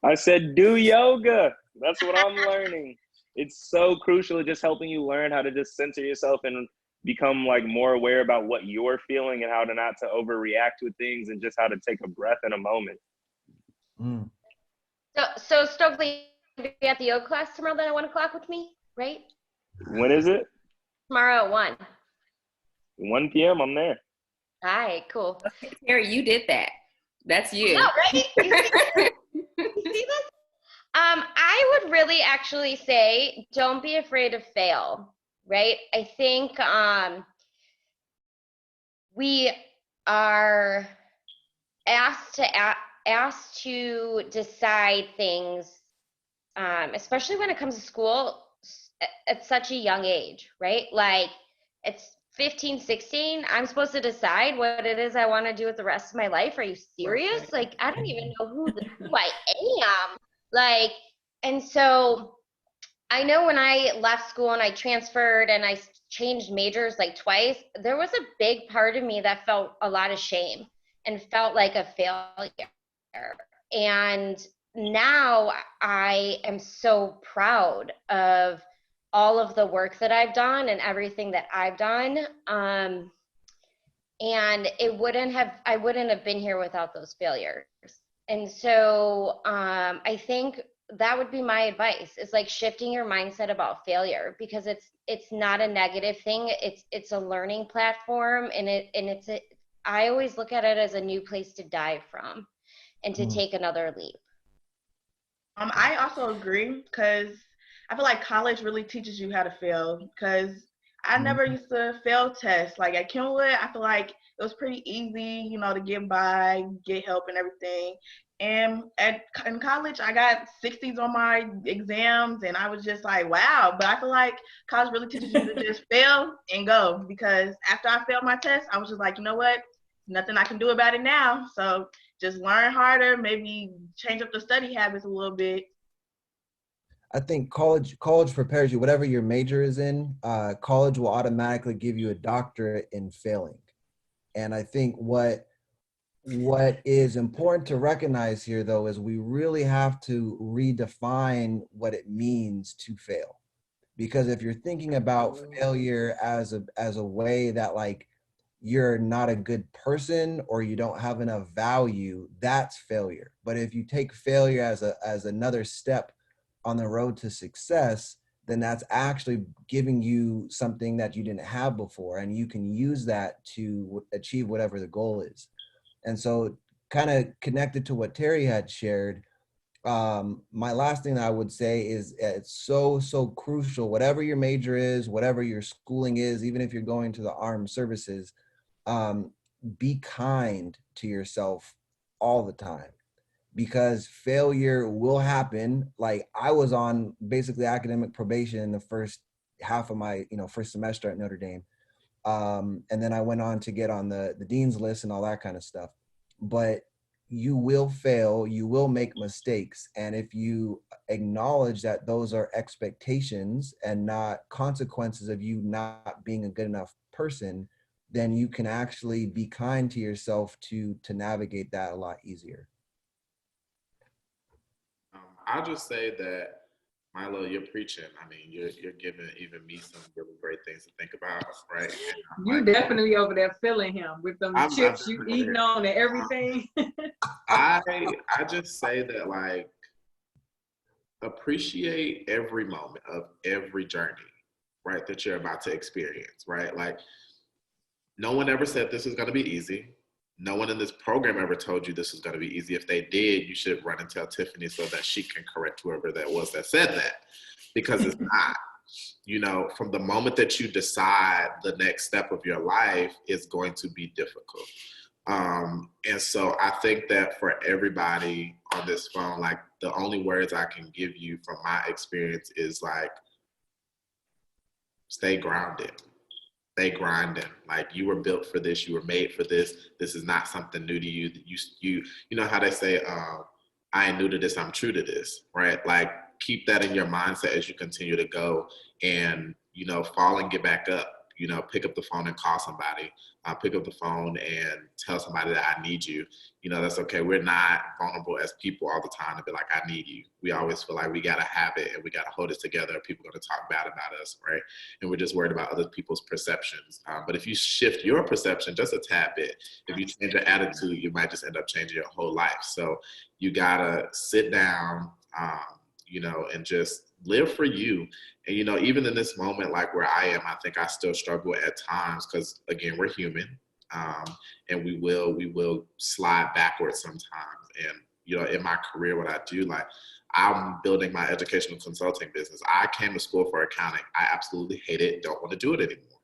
I said do yoga. That's what I'm learning. It's so crucial, just helping you learn how to just center yourself and become like more aware about what you're feeling and how to not to overreact with things, and just how to take a breath in a moment. So Stokely, you'll be at the yoga class tomorrow then at 1 o'clock with me, right? When is it? Tomorrow at 1. 1 p.m. I'm there. All right, cool. Terry, you did that. That's you. No, right? You see this? I would really actually say don't be afraid to fail, right? I think we are asked to decide things, especially when it comes to school, at such a young age, right? Like it's 15, 16, I'm supposed to decide what it is I want to do with the rest of my life. Are you serious? Like, I don't even know who I am. Like, and so I know when I left school and I transferred and I changed majors like twice, there was a big part of me that felt a lot of shame and felt like a failure. And now I am so proud of all of the work that I've done and everything that I've done. And I wouldn't have been here without those failures. And so I think that would be my advice, is like shifting your mindset about failure, because it's not a negative thing. It's a learning platform, and I always look at it as a new place to dive from and to take another leap. I also agree, because I feel like college really teaches you how to fail, because I never used to fail tests. Like at Kenwood, I feel like it was pretty easy, to get by, get help and everything. And in college, I got 60s on my exams, and I was just like, wow. But I feel like college really teaches you to just fail and go, because after I failed my test, I was just like, you know what? Nothing I can do about it now. So just learn harder, maybe change up the study habits a little bit. I think college prepares you, whatever your major is in, college will automatically give you a doctorate in failing. And I think what is important to recognize here, though, is we really have to redefine what it means to fail. Because if you're thinking about failure as a way that like you're not a good person or you don't have enough value, that's failure. But if you take failure as another step on the road to success, then that's actually giving you something that you didn't have before, and you can use that to achieve whatever the goal is. And so, kind of connected to what Terry had shared, my last thing that I would say is it's so crucial, whatever your major is, whatever your schooling is, even if you're going to the armed services, be kind to yourself all the time, because failure will happen. Like I was on basically academic probation in the first half of my first semester at Notre Dame, and then I went on to get on the dean's list and all that kind of stuff. But you will fail, you will make mistakes, and if you acknowledge that those are expectations and not consequences of you not being a good enough person, then you can actually be kind to yourself to navigate that a lot easier. I'll just say that, Milo, you're preaching. I mean, you're giving even me some really great things to think about, right? You definitely over there feeling him with them chips you eating on and everything. I just say that, like, appreciate every moment of every journey, right, that you're about to experience, right? Like, no one ever said this is going to be easy. No one in this program ever told you this was going to be easy. If they did, you should run and tell Tiffany so that she can correct whoever that was that said that, because it's not. You know, from the moment that you decide the next step of your life is going to be difficult. And so I think that for everybody on this phone, like, the only words I can give you from my experience is like, stay grounded. Stay grinding. Like, you were built for this. You were made for this. This is not something new to you. You know how they say, I ain't new to this, I'm true to this, right? Like, keep that in your mindset as you continue to go, and, fall and get back up. Pick up the phone and call somebody. Pick up the phone and tell somebody that I need you. That's okay. We're not vulnerable as people all the time to be like, I need you. We always feel like we got to have it and we got to hold it together. People are going to talk bad about us, right? And we're just worried about other people's perceptions. But if you shift your perception just a tad bit, if you change your attitude, you might just end up changing your whole life. So you got to sit down, and just live for you. And, even in this moment, like where I am, I think I still struggle at times because, again, we're human, and we will slide backwards sometimes. And, in my career, what I do, like, I'm building my educational consulting business. I came to school for accounting. I absolutely hate it. Don't want to do it anymore.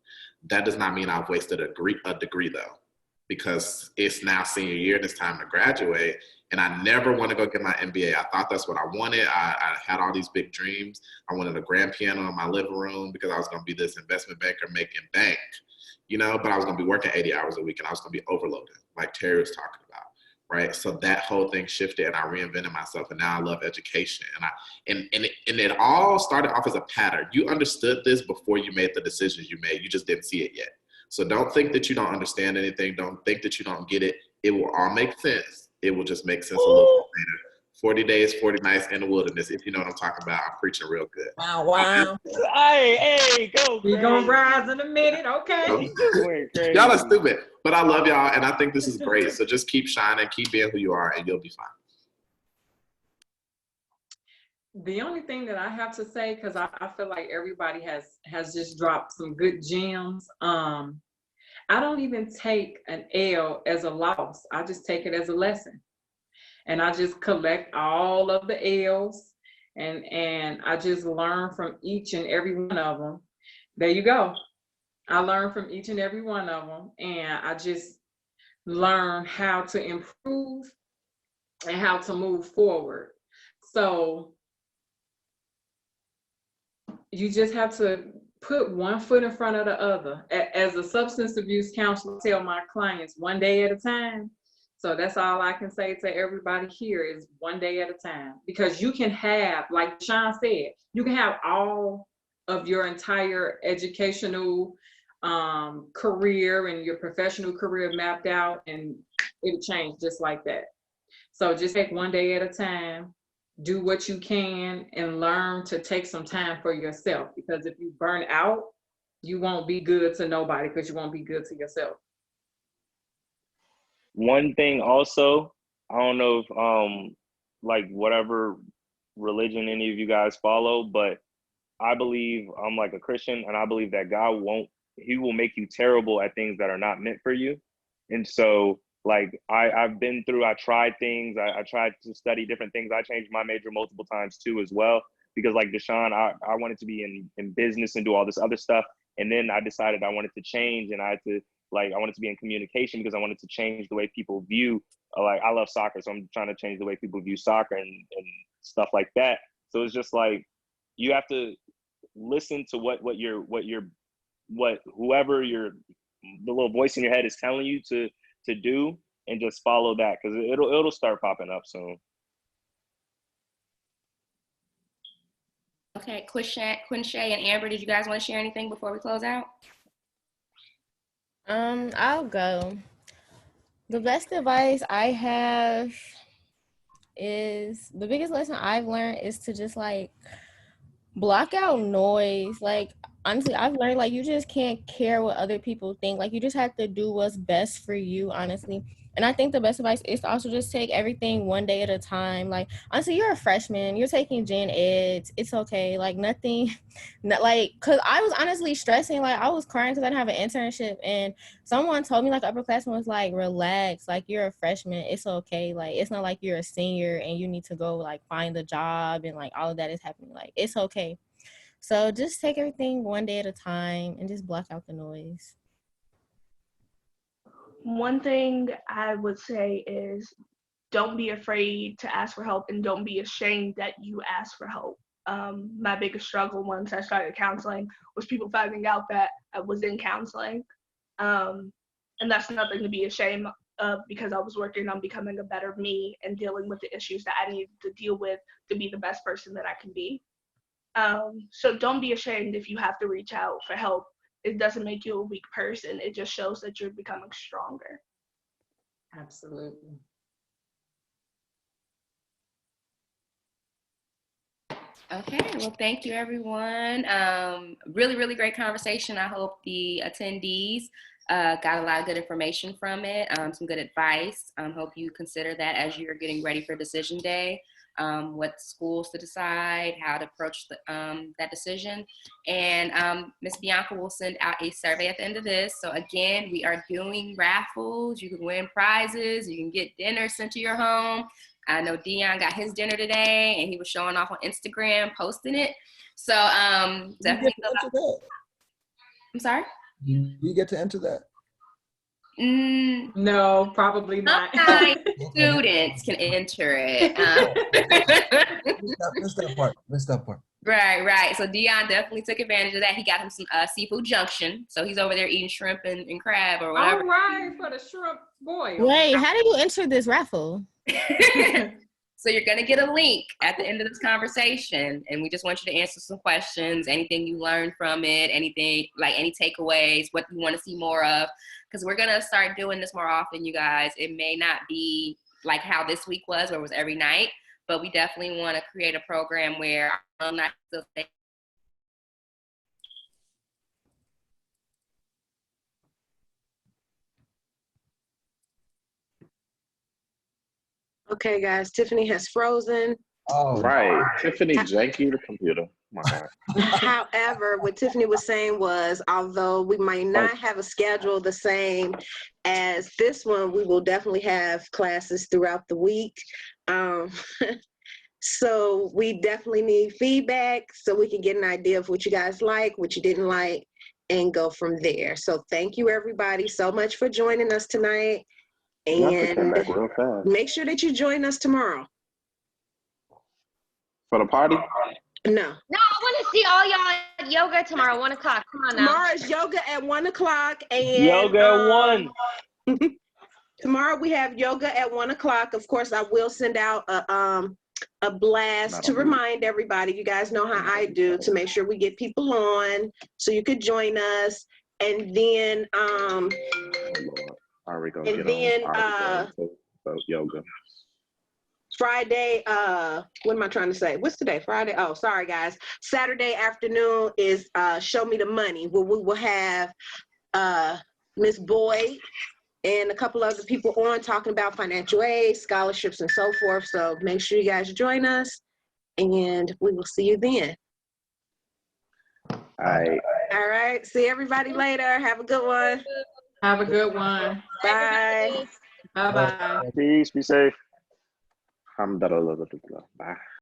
That does not mean I've wasted a degree though, because it's now senior year and it's time to graduate. And I never want to go get my MBA. I thought that's what I wanted. I had all these big dreams. I wanted a grand piano in my living room because I was going to be this investment banker making bank, but I was going to be working 80 hours a week and I was going to be overloaded, like Terry was talking about, right? So that whole thing shifted and I reinvented myself, and now I love education. And it all started off as a pattern. You understood this before you made the decisions you made. You just didn't see it yet. So don't think that you don't understand anything. Don't think that you don't get it. It will all make sense. It will just make sense a little bit later. 40 days, 40 nights in the wilderness. If you know what I'm talking about, I'm preaching real good. Wow. Hey, go. We're going to rise in a minute. Okay. Y'all are stupid, but I love y'all, and I think this is great. So just keep shining, keep being who you are, and you'll be fine. The only thing that I have to say, because I feel like everybody has just dropped some good gems. I don't even take an L as a loss. I just take it as a lesson. And I just collect all of the L's and I just learn from each and every one of them. There you go. I learn from each and every one of them, and I just learn how to improve and how to move forward. So you just have to put one foot in front of the other. As a substance abuse counselor, I tell my clients, one day at a time. So that's all I can say to everybody here is one day at a time. Because you can have, like Sean said, you can have all of your entire educational career and your professional career mapped out, and it'll change just like that. So just take one day at a time do what you can and learn to take some time for yourself, because if you burn out, you won't be good to nobody because you won't be good to yourself. One thing also, I don't know if like whatever religion any of you guys follow, but I believe I'm like a Christian, and I believe that he will make you terrible at things that are not meant for you. And so like I've been through, I tried things, I tried to study different things. I changed my major multiple times too as well, because like Deshaun, I wanted to be in business and do all this other stuff. And then I decided I wanted to change, and I wanted to be in communication because I wanted to change the way people view, like I love soccer. So I'm trying to change the way people view soccer and stuff like that. So it's just like, you have to listen to the little voice in your head is telling you to do, and just follow that, because it'll start popping up soon. Okay, Quinshea and Amber, did you guys want to share anything before we close out? I'll go. The best advice I have is, the biggest lesson I've learned is to just like block out noise. Like honestly, I've learned like you just can't care what other people think. Like you just have to do what's best for you, honestly. And I think the best advice is to also just take everything one day at a time. Like honestly, you're a freshman, you're taking gen eds, it's okay. Like nothing, not like, cause I was honestly stressing. Like I was crying because I didn't have an internship, and someone told me, like upperclassman was like, relax, like you're a freshman, it's okay. Like it's not like you're a senior and you need to go like find a job and like all of that is happening. Like it's okay. So just take everything one day at a time and just block out the noise. One thing I would say is don't be afraid to ask for help, and don't be ashamed that you ask for help. My biggest struggle once I started counseling was people finding out that I was in counseling. And that's nothing to be ashamed of, because I was working on becoming a better me and dealing with the issues that I needed to deal with to be the best person that I can be. So don't be ashamed if you have to reach out for help. It doesn't make you a weak person. It just shows that you're becoming stronger. Absolutely. Okay, well, thank you, everyone. Really, really great conversation. I hope the attendees got a lot of good information from it, some good advice. Hope you consider that as you're getting ready for decision day, what schools to decide, how to approach that decision. And Ms. Bianca will send out a survey at the end of this. So again, we are doing raffles. You can win prizes. You can get dinner sent to your home. I know Dion got his dinner today, and he was showing off on Instagram, posting it. So definitely. I'm sorry? Do we get to enter that? No, probably not. Students can enter it. Missed that part. Right. So Dion definitely took advantage of that. He got him some seafood junction. So he's over there eating shrimp and crab or whatever. All right, for the shrimp boil. Wait, how do you enter this raffle? So you're going to get a link at the end of this conversation, and we just want you to answer some questions, anything you learned from it, anything, like any takeaways, what you want to see more of, because we're going to start doing this more often, you guys. It may not be like how this week was, where it was every night, but we definitely want to create a program where our alumni still stay. Okay, guys, Tiffany has frozen. Oh, Right. Tiffany janky the computer. My God. However, what Tiffany was saying was, although we might not have a schedule the same as this one, we will definitely have classes throughout the week. So we definitely need feedback so we can get an idea of what you guys like, what you didn't like, and go from there. So thank you, everybody, so much for joining us tonight. And make sure that you join us tomorrow. For the party? No. No, I want to see all y'all at yoga tomorrow, 1 o'clock. Come on now. Tomorrow is yoga at 1 o'clock. And yoga at 1. Tomorrow we have yoga at 1 o'clock. Of course, I will send out a blast to remind everybody. You guys know how I do, to make sure we get people on so you could join us. And then Are we gonna get on yoga? Friday, what am I trying to say? What's today? Friday? Oh, sorry guys. Saturday afternoon is Show Me the Money, where we will have Miss Boyd and a couple other people on talking about financial aid, scholarships, and so forth. So make sure you guys join us, and we will see you then. All right. All right. See everybody later. Have a good one. Have a good one. Bye. Bye-bye. Peace. Be safe. Bye.